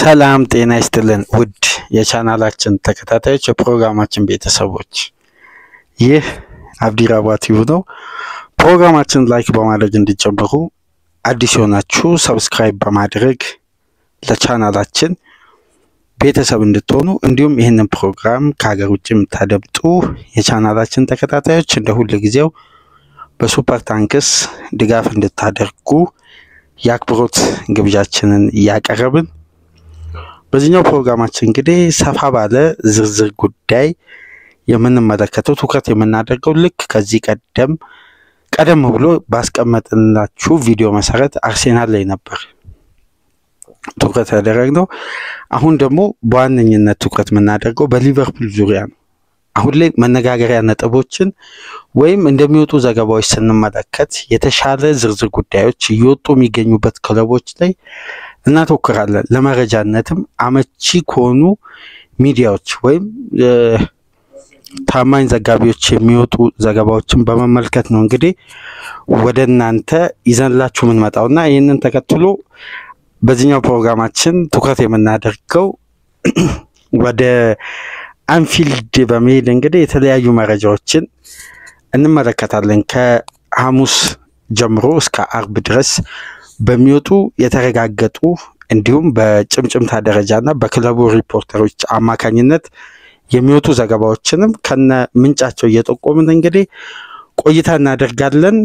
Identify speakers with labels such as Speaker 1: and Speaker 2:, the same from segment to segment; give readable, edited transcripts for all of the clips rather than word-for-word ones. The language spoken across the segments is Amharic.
Speaker 1: ሰላም ጤና ይስጥልን ውድ የቻናላችን ተከታታዮች የፕሮግራማችን ቤተሰቦች ይህ አብዲራባ ቲቪ ነው። ፕሮግራማችን ላይክ በማድረግ እንዲጀምሩ አዲስ ሆናችሁ ሰብስክራይብ በማድረግ ለቻናላችን ቤተሰብ እንድትሆኑ እንዲሁም ይህንን ፕሮግራም ከሀገር ውጭ የምታደምጡ የቻናላችን ተከታታዮች እንደ ሁሉ ጊዜው በሱፐር ታንክስ ድጋፍ እንድታደርጉ ያክብሮት ግብዣችንን ያቀርብን። በዚህኛው ፕሮግራማችን እንግዲህ ሰፋ ባለ ዝርዝር ጉዳይ የምንመለከተው ትኩረት የምናደርገው ልክ ከዚህ ቀደም ብሎ ባስቀመጥንላችሁ ቪዲዮ መሰረት አርሴናል ላይ ነበር ትኩረት ያደረግነው። አሁን ደግሞ በዋነኝነት ትኩረት የምናደርገው በሊቨርፑል ዙሪያ ነው። አሁን ላይ መነጋገሪያ ነጥቦችን ወይም እንደሚወጡ ዘገባዎች ስንመለከት የተሻለ ዝርዝር ጉዳዮች እየወጡ የሚገኙበት ክለቦች ላይ እናተኩራለን። ለመረጃነትም አመቺ ከሆኑ ሚዲያዎች ወይም ታማኝ ዘጋቢዎች የሚወጡ ዘገባዎችን በመመልከት ነው እንግዲህ ወደ እናንተ ይዘንላችሁ የምንመጣውና ይህንን ተከትሎ በዚህኛው ፕሮግራማችን ትኩረት የምናደርገው ወደ አንፊልድ በመሄድ እንግዲህ የተለያዩ መረጃዎችን እንመለከታለን። ከሐሙስ ጀምሮ እስከ አርብ ድረስ በሚወጡ የተረጋገጡ እንዲሁም በጭምጭምታ ደረጃና በክለቡ ሪፖርተሮች አማካኝነት የሚወጡ ዘገባዎችንም ከነ ምንጫቸው እየጠቆምን እንግዲህ ቆይታ እናደርጋለን።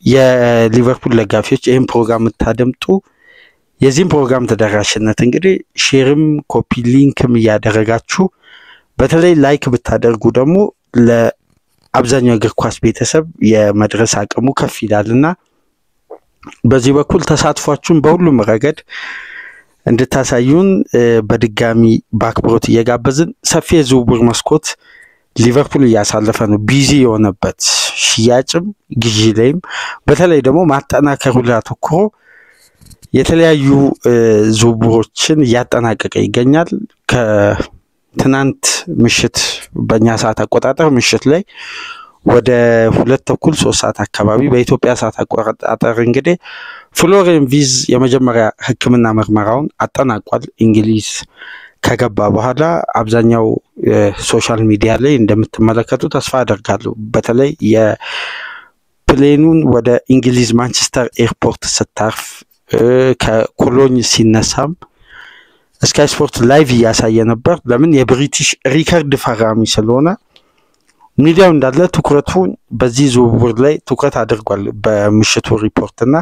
Speaker 1: የሊቨርፑል ደጋፊዎች ይህን ፕሮግራም የምታደምጡ የዚህን ፕሮግራም ተደራሽነት እንግዲህ ሼርም ኮፒ ሊንክም እያደረጋችሁ በተለይ ላይክ ብታደርጉ ደግሞ ለአብዛኛው እግር ኳስ ቤተሰብ የመድረስ አቅሙ ከፍ ይላልና በዚህ በኩል ተሳትፏችሁን በሁሉም ረገድ እንድታሳዩን በድጋሚ በአክብሮት እየጋበዝን ሰፊ የዝውውር መስኮት ሊቨርፑል እያሳለፈ ነው። ቢዚ የሆነበት ሽያጭም ግዢ ላይም በተለይ ደግሞ ማጠናከሩ ላይ አተኩሮ የተለያዩ ዝውውሮችን እያጠናቀቀ ይገኛል። ከትናንት ምሽት በእኛ ሰዓት አቆጣጠር ምሽት ላይ ወደ 2:30 ሰዓት አካባቢ በኢትዮጵያ ሰዓት አቆጣጠር እንግዲህ ፍሎሪያን ቪዝ የመጀመሪያ ሕክምና ምርመራውን አጠናቋል። እንግሊዝ ከገባ በኋላ አብዛኛው ሶሻል ሚዲያ ላይ እንደምትመለከቱ ተስፋ አደርጋለሁ። በተለይ የፕሌኑን ወደ እንግሊዝ ማንቸስተር ኤርፖርት ስታርፍ ከኮሎኝ ሲነሳም ስካይ ስፖርት ላይቭ እያሳየ ነበር። ለምን የብሪቲሽ ሪከርድ ፈራሚ ስለሆነ ሚዲያው እንዳለ ትኩረቱ በዚህ ዝውውር ላይ ትኩረት አድርጓል በምሽቱ ሪፖርትና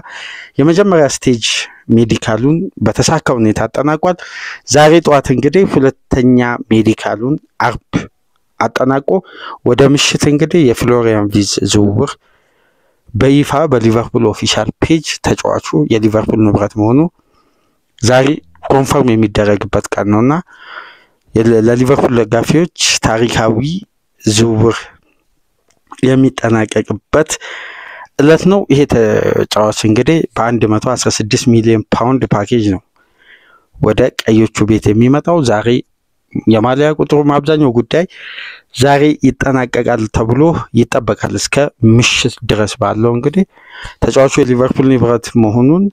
Speaker 1: የመጀመሪያ ስቴጅ ሜዲካሉን በተሳካ ሁኔታ አጠናቋል። ዛሬ ጠዋት እንግዲህ ሁለተኛ ሜዲካሉን አርብ አጠናቆ ወደ ምሽት እንግዲህ የፍሎሪያን ቪዝ ዝውውር በይፋ በሊቨርፑል ኦፊሻል ፔጅ ተጫዋቹ የሊቨርፑል ንብረት መሆኑ ዛሬ ኮንፈርም የሚደረግበት ቀን ነውና ለሊቨርፑል ደጋፊዎች ታሪካዊ ዝውውር የሚጠናቀቅበት እለት ነው። ይሄ ተጫዋች እንግዲህ በ116 ሚሊዮን ፓውንድ ፓኬጅ ነው ወደ ቀዮቹ ቤት የሚመጣው። ዛሬ የማሊያ ቁጥሩ አብዛኛው ጉዳይ ዛሬ ይጠናቀቃል ተብሎ ይጠበቃል። እስከ ምሽት ድረስ ባለው እንግዲህ ተጫዋቹ የሊቨርፑል ንብረት መሆኑን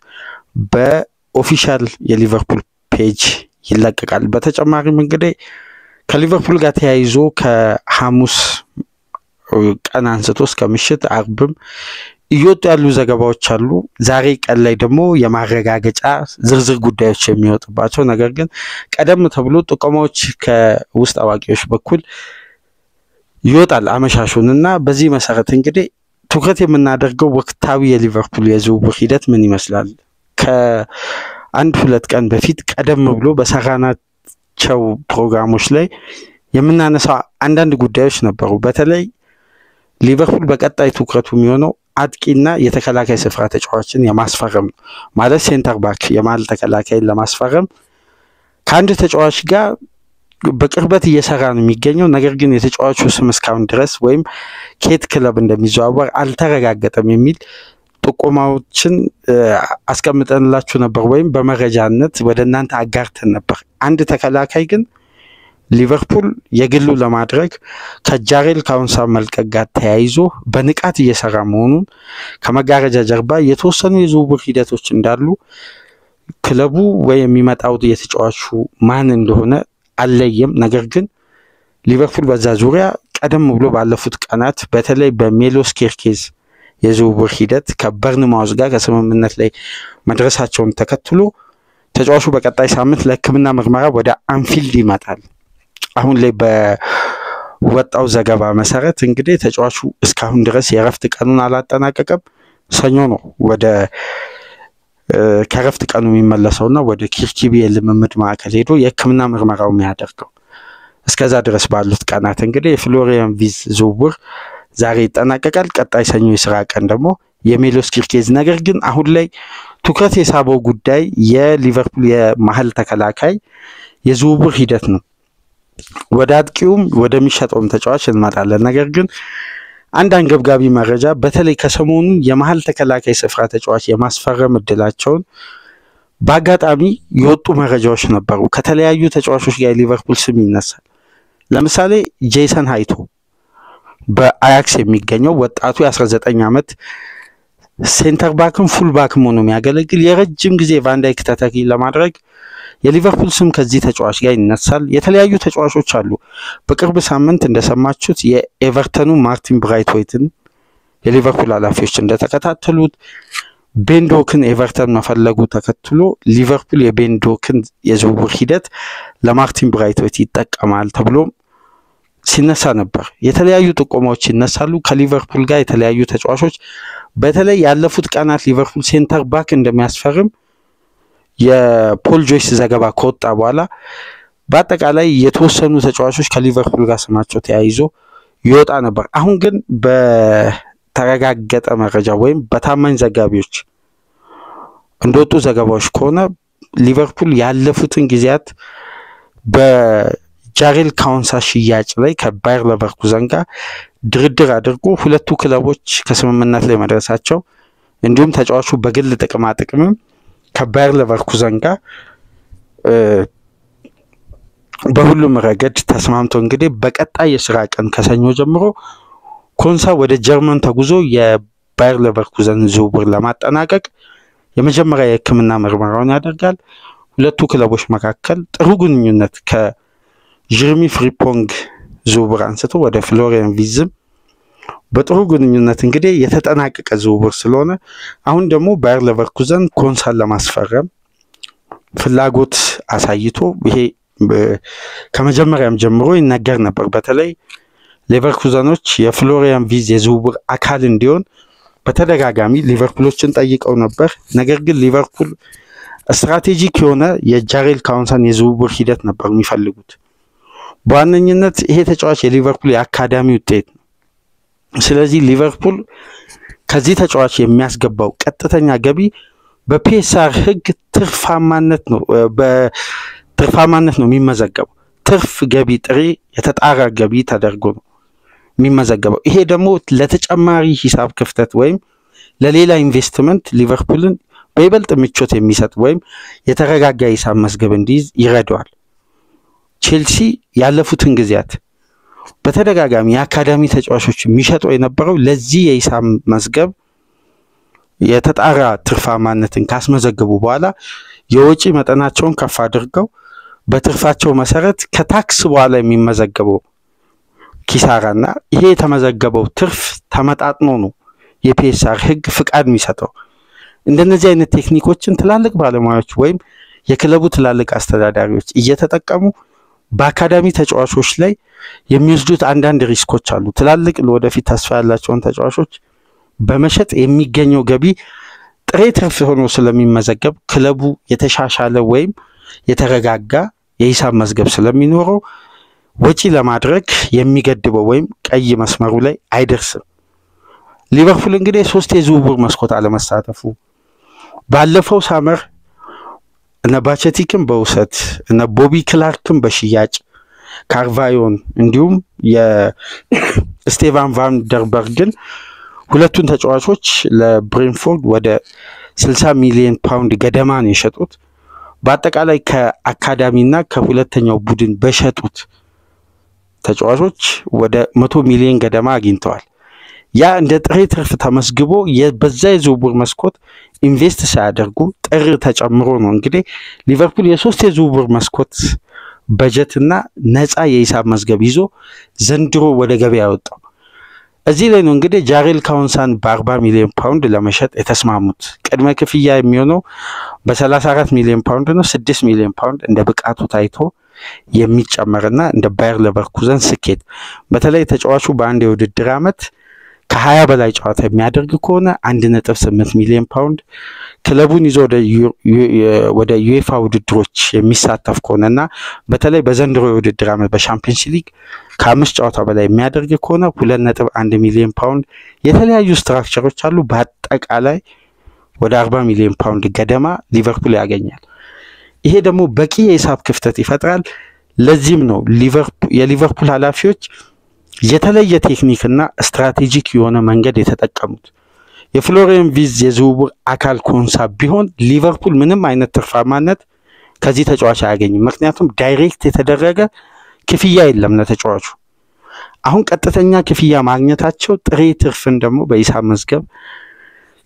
Speaker 1: በኦፊሻል የሊቨርፑል ፔጅ ይለቀቃል። በተጨማሪም እንግዲህ ከሊቨርፑል ጋር ተያይዞ ከሐሙስ ቀን አንስቶ እስከ ምሽት አርብም እየወጡ ያሉ ዘገባዎች አሉ። ዛሬ ቀን ላይ ደግሞ የማረጋገጫ ዝርዝር ጉዳዮች የሚወጡባቸው ነገር ግን ቀደም ተብሎ ጥቆማዎች ከውስጥ አዋቂዎች በኩል ይወጣል አመሻሹንና በዚህ መሰረት እንግዲህ ትኩረት የምናደርገው ወቅታዊ የሊቨርፑል የዝውውር ሂደት ምን ይመስላል። ከአንድ ሁለት ቀን በፊት ቀደም ብሎ በሰራናቸው ፕሮግራሞች ላይ የምናነሳው አንዳንድ ጉዳዮች ነበሩ። በተለይ ሊቨርፑል በቀጣይ ትኩረቱ የሚሆነው አጥቂና የተከላካይ ስፍራ ተጫዋችን የማስፈረም ማለት ሴንተር ባክ የማል ተከላካይን ለማስፈረም ከአንድ ተጫዋች ጋር በቅርበት እየሰራ ነው የሚገኘው። ነገር ግን የተጫዋቹ ስም እስካሁን ድረስ ወይም ኬት ክለብ እንደሚዘዋወር አልተረጋገጠም የሚል ጥቆማዎችን አስቀምጠንላችሁ ነበር ወይም በመረጃነት ወደ እናንተ አጋርተን ነበር። አንድ ተከላካይ ግን ሊቨርፑል የግሉ ለማድረግ ከጃሬል ካውንሳ መልቀቅ ጋር ተያይዞ በንቃት እየሰራ መሆኑን ከመጋረጃ ጀርባ የተወሰኑ የዝውውር ሂደቶች እንዳሉ ክለቡ ወይ የሚመጣው የተጫዋቹ ማን እንደሆነ አለየም። ነገር ግን ሊቨርፑል በዛ ዙሪያ ቀደም ብሎ ባለፉት ቀናት በተለይ በሜሎስ ኬርኬዝ የዝውውር ሂደት ከበርንማውዝ ጋር ከስምምነት ላይ መድረሳቸውን ተከትሎ ተጫዋቹ በቀጣይ ሳምንት ለሕክምና ምርመራ ወደ አንፊልድ ይመጣል። አሁን ላይ በወጣው ዘገባ መሰረት እንግዲህ ተጫዋቹ እስካሁን ድረስ የረፍት ቀኑን አላጠናቀቀም። ሰኞ ነው ወደ ከረፍት ቀኑ የሚመለሰውና ወደ ኪርኪቢ የልምምድ ማዕከል ሄዶ የሕክምና ምርመራው የሚያደርገው። እስከዛ ድረስ ባሉት ቀናት እንግዲህ የፍሎሪያን ቪዝ ዝውውር ዛሬ ይጠናቀቃል። ቀጣይ ሰኞ የስራ ቀን ደግሞ የሜሎስ ኪርኬዝ። ነገር ግን አሁን ላይ ትኩረት የሳበው ጉዳይ የሊቨርፑል የመሀል ተከላካይ የዝውውር ሂደት ነው። ወደ አጥቂውም ወደሚሸጠውም ተጫዋች እንመጣለን። ነገር ግን አንድ አንገብጋቢ መረጃ በተለይ ከሰሞኑ የመሀል ተከላካይ ስፍራ ተጫዋች የማስፈረም እድላቸውን በአጋጣሚ የወጡ መረጃዎች ነበሩ። ከተለያዩ ተጫዋቾች ጋር ሊቨርፑል ስም ይነሳል። ለምሳሌ ጄሰን ሃይቶ በአያክስ የሚገኘው ወጣቱ የ19 ዓመት ሴንተር ባክም ፉል ባክም ሆኖ የሚያገለግል የረጅም ጊዜ ቫንዳይክ ተተኪ ለማድረግ የሊቨርፑል ስም ከዚህ ተጫዋች ጋር ይነሳል። የተለያዩ ተጫዋቾች አሉ። በቅርብ ሳምንት እንደሰማችሁት የኤቨርተኑ ማርቲን ብራይትዌይትን የሊቨርፑል ኃላፊዎች እንደተከታተሉት ቤንዶክን ኤቨርተን መፈለጉ ተከትሎ ሊቨርፑል የቤንዶክን የዝውውር ሂደት ለማርቲን ብራይትዌይት ይጠቀማል ተብሎ ሲነሳ ነበር። የተለያዩ ጥቆማዎች ይነሳሉ ከሊቨርፑል ጋር የተለያዩ ተጫዋቾች በተለይ ያለፉት ቀናት ሊቨርፑል ሴንተር ባክ እንደሚያስፈርም የፖል ጆይስ ዘገባ ከወጣ በኋላ በአጠቃላይ የተወሰኑ ተጫዋቾች ከሊቨርፑል ጋር ስማቸው ተያይዞ ይወጣ ነበር። አሁን ግን በተረጋገጠ መረጃ ወይም በታማኝ ዘጋቢዎች እንደወጡ ዘገባዎች ከሆነ ሊቨርፑል ያለፉትን ጊዜያት በጃሬል ካውንሳ ሽያጭ ላይ ከባየር ሌቨርኩዘን ጋር ድርድር አድርጎ ሁለቱ ክለቦች ከስምምነት ላይ መድረሳቸው እንዲሁም ተጫዋቹ በግል ጥቅማ ጥቅምም ከባየር ሌቨርኩዘን ጋር በሁሉም ረገድ ተስማምቶ እንግዲህ በቀጣይ የስራ ቀን ከሰኞ ጀምሮ ኮንሳ ወደ ጀርመን ተጉዞ የባየር ሌቨርኩዘን ዝውውር ለማጠናቀቅ የመጀመሪያ የሕክምና ምርመራውን ያደርጋል። ሁለቱ ክለቦች መካከል ጥሩ ግንኙነት ከጀርሚ ፍሪፖንግ ዝውውር አንስቶ ወደ ፍሎሪያን ቪዝም በጥሩ ግንኙነት እንግዲህ የተጠናቀቀ ዝውውር ስለሆነ አሁን ደግሞ ባየር ሌቨርኩዘን ኮንሳን ለማስፈረም ፍላጎት አሳይቶ ይሄ ከመጀመሪያም ጀምሮ ይነገር ነበር። በተለይ ሌቨርኩዘኖች የፍሎሪያን ቪዝ የዝውውር አካል እንዲሆን በተደጋጋሚ ሊቨርፑሎችን ጠይቀው ነበር። ነገር ግን ሊቨርፑል ስትራቴጂክ የሆነ የጃሬል ካውንሳን የዝውውር ሂደት ነበር የሚፈልጉት። በዋነኝነት ይሄ ተጫዋች የሊቨርፑል የአካዳሚ ውጤት ነው። ስለዚህ ሊቨርፑል ከዚህ ተጫዋች የሚያስገባው ቀጥተኛ ገቢ በፒኤስአር ህግ ትርፋማነት ነው የሚመዘገበው። ትርፍ ገቢ ጥሬ የተጣራ ገቢ ተደርጎ ነው የሚመዘገበው። ይሄ ደግሞ ለተጨማሪ ሂሳብ ክፍተት ወይም ለሌላ ኢንቨስትመንት ሊቨርፑልን በይበልጥ ምቾት የሚሰጥ ወይም የተረጋጋ ሂሳብ መዝገብ እንዲይዝ ይረዳዋል። ቼልሲ ያለፉትን ጊዜያት በተደጋጋሚ የአካዳሚ ተጫዋቾች የሚሸጠው የነበረው ለዚህ የሂሳብ መዝገብ የተጣራ ትርፋማነትን ካስመዘገቡ በኋላ የወጪ መጠናቸውን ከፍ አድርገው በትርፋቸው መሰረት ከታክስ በኋላ የሚመዘገበው ኪሳራና ይሄ የተመዘገበው ትርፍ ተመጣጥኖ ነው የፒኤስአር ህግ ፍቃድ የሚሰጠው። እንደነዚህ አይነት ቴክኒኮችን ትላልቅ ባለሙያዎች ወይም የክለቡ ትላልቅ አስተዳዳሪዎች እየተጠቀሙ በአካዳሚ ተጫዋቾች ላይ የሚወስዱት አንዳንድ ሪስኮች አሉ። ትላልቅ ለወደፊት ተስፋ ያላቸውን ተጫዋቾች በመሸጥ የሚገኘው ገቢ ጥሬ ትርፍ ሆኖ ስለሚመዘገብ ክለቡ የተሻሻለ ወይም የተረጋጋ የሂሳብ መዝገብ ስለሚኖረው ወጪ ለማድረግ የሚገድበው ወይም ቀይ መስመሩ ላይ አይደርስም። ሊቨርፑል እንግዲህ 3 የዝውውር መስኮት አለመሳተፉ ባለፈው ሳመር እነ ባቸቲክን በውሰት እነ ቦቢ ክላርክን በሽያጭ ካርቫዮን እንዲሁም የስቴቫን ቫን ደር በርግን ሁለቱን ተጫዋቾች ለብሬንፎርድ ወደ 60 ሚሊዮን ፓውንድ ገደማ ነው የሸጡት። በአጠቃላይ ከአካዳሚና ከሁለተኛው ቡድን በሸጡት ተጫዋቾች ወደ 100 ሚሊዮን ገደማ አግኝተዋል። ያ እንደ ጥሬ ትርፍ ተመስግቦ በዛ የዝውውር መስኮት ኢንቨስት ሳያደርጉ ጥር ተጨምሮ ነው እንግዲህ ሊቨርፑል የሶስት የዝውውር መስኮት በጀትና ነፃ የሂሳብ መዝገብ ይዞ ዘንድሮ ወደ ገበያ ያወጣው። እዚህ ላይ ነው እንግዲህ ጃሬል ካውንሳን በ40 ሚሊዮን ፓውንድ ለመሸጥ የተስማሙት። ቅድመ ክፍያ የሚሆነው በ34 ሚሊዮን ፓውንድ ነው። 6 ሚሊዮን ፓውንድ እንደ ብቃቱ ታይቶ የሚጨመርና እንደ ባየር ሌቨርኩዘን ስኬት በተለይ ተጫዋቹ በአንድ የውድድር ዓመት ከ20 በላይ ጨዋታ የሚያደርግ ከሆነ 1.8 ሚሊዮን ፓውንድ ክለቡን ይዞ ወደ ዩኤፋ ውድድሮች የሚሳተፍ ከሆነና በተለይ በዘንድሮ የውድድር ዓመት በሻምፒየንስ ሊግ ከ5 ጨዋታ በላይ የሚያደርግ ከሆነ 2.1 ሚሊዮን ፓውንድ የተለያዩ ስትራክቸሮች አሉ። በአጠቃላይ ወደ 40 ሚሊዮን ፓውንድ ገደማ ሊቨርፑል ያገኛል። ይሄ ደግሞ በቂ የሂሳብ ክፍተት ይፈጥራል። ለዚህም ነው የሊቨርፑል ኃላፊዎች የተለየ ቴክኒክና ስትራቴጂክ የሆነ መንገድ የተጠቀሙት። የፍሎሪያን ቪዝ የዝውውር አካል ኮንሳ ቢሆን ሊቨርፑል ምንም አይነት ትርፋማነት ከዚህ ተጫዋች አያገኝም። ምክንያቱም ዳይሬክት የተደረገ ክፍያ የለም ለተጫዋቹ። አሁን ቀጥተኛ ክፍያ ማግኘታቸው ጥሬ ትርፍን ደግሞ በሂሳብ መዝገብ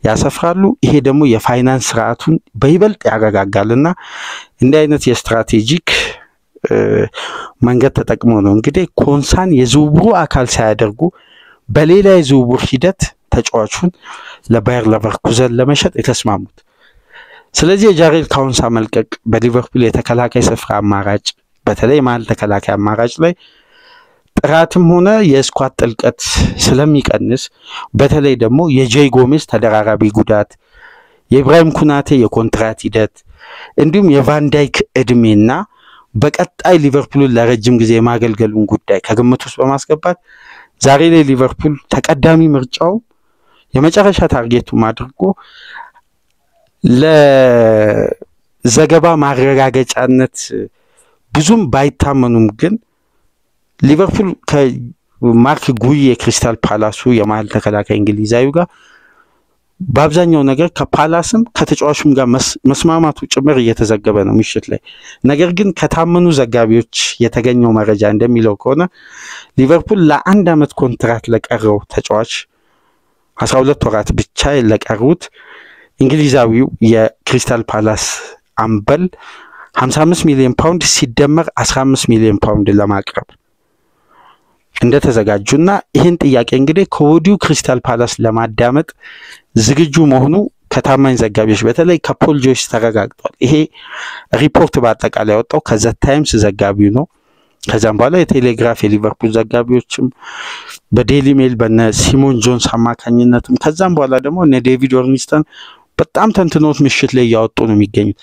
Speaker 1: ያሰፍራሉ። ይሄ ደግሞ የፋይናንስ ስርዓቱን በይበልጥ ያረጋጋልና እንዲህ አይነት የስትራቴጂክ መንገድ ተጠቅሞ ነው እንግዲህ ኮንሳን የዝውውሩ አካል ሳያደርጉ በሌላ የዝውውር ሂደት ተጫዋቹን ለባየር ሌቨርኩዘን ለመሸጥ የተስማሙት። ስለዚህ የጃሬል ካውንሳ መልቀቅ በሊቨርፑል የተከላካይ ስፍራ አማራጭ በተለይ መሀል ተከላካይ አማራጭ ላይ ጥራትም ሆነ የስኳድ ጥልቀት ስለሚቀንስ በተለይ ደግሞ የጄይ ጎሜዝ ተደራራቢ ጉዳት፣ የኢብራሂም ኩናቴ የኮንትራት ሂደት እንዲሁም የቫንዳይክ እድሜና በቀጣይ ሊቨርፑልን ለረጅም ጊዜ የማገልገሉን ጉዳይ ከግምት ውስጥ በማስገባት ዛሬ ላይ ሊቨርፑል ተቀዳሚ ምርጫው የመጨረሻ ታርጌቱን አድርጎ ለዘገባ ማረጋገጫነት ብዙም ባይታመኑም ግን ሊቨርፑል ከማርክ ጉይ የክሪስታል ፓላሱ የመሃል ተከላካይ እንግሊዛዊ ጋር በአብዛኛው ነገር ከፓላስም ከተጫዋቹም ጋር መስማማቱ ጭምር እየተዘገበ ነው ምሽት ላይ። ነገር ግን ከታመኑ ዘጋቢዎች የተገኘው መረጃ እንደሚለው ከሆነ ሊቨርፑል ለ1 ዓመት ኮንትራት ለቀረው ተጫዋች 12 ወራት ብቻ ለቀሩት እንግሊዛዊው የክሪስታል ፓላስ አምበል 55 ሚሊዮን ፓውንድ ሲደመር 15 ሚሊዮን ፓውንድ ለማቅረብ እንደተዘጋጁና ይህን ጥያቄ እንግዲህ ከወዲሁ ክሪስታል ፓላስ ለማዳመጥ ዝግጁ መሆኑ ከታማኝ ዘጋቢዎች በተለይ ከፖል ጆይስ ተረጋግጧል። ይሄ ሪፖርት በአጠቃላይ ያወጣው ከዘ ታይምስ ዘጋቢው ነው። ከዛም በኋላ የቴሌግራፍ የሊቨርፑል ዘጋቢዎችም በዴሊ ሜል በነ ሲሞን ጆንስ አማካኝነትም ከዛም በኋላ ደግሞ እነ ዴቪድ ኦርኒስተን በጣም ተንትኖት ምሽት ላይ ያወጡ ነው የሚገኙት።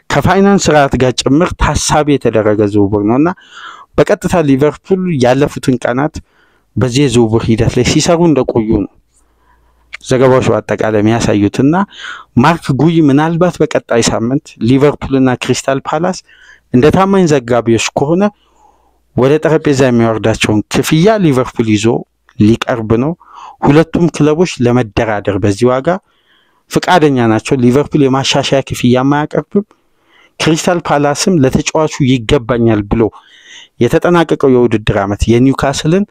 Speaker 1: ከፋይናንስ ስርዓት ጋር ጭምር ታሳቢ የተደረገ ዝውውር ነውና በቀጥታ ሊቨርፑል ያለፉትን ቀናት በዚህ ዝውውር ሂደት ላይ ሲሰሩ እንደቆዩ ነው ዘገባዎች በአጠቃላይ የሚያሳዩትና ማርክ ጉይ ምናልባት በቀጣይ ሳምንት ሊቨርፑልና ክሪስታል ፓላስ እንደ ታማኝ ዘጋቢዎች ከሆነ ወደ ጠረጴዛ የሚያወርዳቸውን ክፍያ ሊቨርፑል ይዞ ሊቀርብ ነው። ሁለቱም ክለቦች ለመደራደር በዚህ ዋጋ ፍቃደኛ ናቸው። ሊቨርፑል የማሻሻያ ክፍያ ማያቀርብም። ክሪስታል ፓላስም ለተጫዋቹ ይገባኛል ብሎ የተጠናቀቀው የውድድር ዓመት የኒውካስልን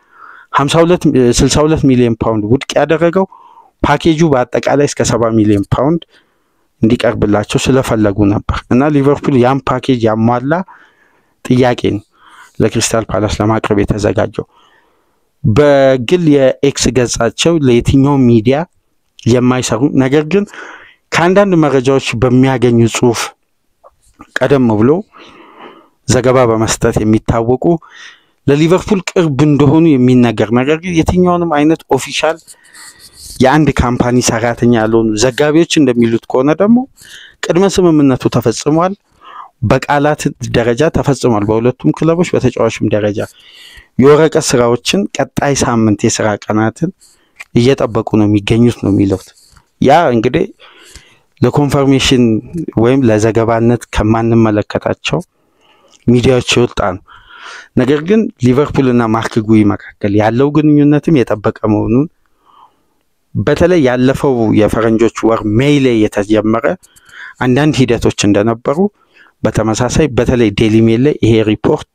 Speaker 1: 62 ሚሊዮን ፓውንድ ውድቅ ያደረገው ፓኬጁ በአጠቃላይ እስከ 70 ሚሊዮን ፓውንድ እንዲቀርብላቸው ስለፈለጉ ነበር እና ሊቨርፑል ያን ፓኬጅ ያሟላ ጥያቄ ነው ለክሪስታል ፓላስ ለማቅረብ የተዘጋጀው። በግል የኤክስ ገጻቸው ለየትኛው ሚዲያ የማይሰሩ ነገር ግን ከአንዳንድ መረጃዎች በሚያገኙ ጽሁፍ ቀደም ብሎ ዘገባ በመስጠት የሚታወቁ ለሊቨርፑል ቅርብ እንደሆኑ የሚነገር ነገር ግን የትኛውንም አይነት ኦፊሻል የአንድ ካምፓኒ ሰራተኛ ያልሆኑ ዘጋቢዎች እንደሚሉት ከሆነ ደግሞ ቅድመ ስምምነቱ ተፈጽሟል። በቃላት ደረጃ ተፈጽሟል። በሁለቱም ክለቦች በተጫዋችም ደረጃ የወረቀት ስራዎችን ቀጣይ ሳምንት የሥራ ቀናትን እየጠበቁ ነው የሚገኙት ነው የሚሉት። ያ እንግዲህ ለኮንፈርሜሽን ወይም ለዘገባነት ከማንመለከታቸው ሚዲያዎች ይወጣ ነው። ነገር ግን ሊቨርፑልና ማርክ ጉይ መካከል ያለው ግንኙነትም የጠበቀ መሆኑን በተለይ ያለፈው የፈረንጆች ወር ሜይ ላይ የተጀመረ አንዳንድ ሂደቶች እንደነበሩ በተመሳሳይ በተለይ ዴሊ ሜል ላይ ይሄ ሪፖርት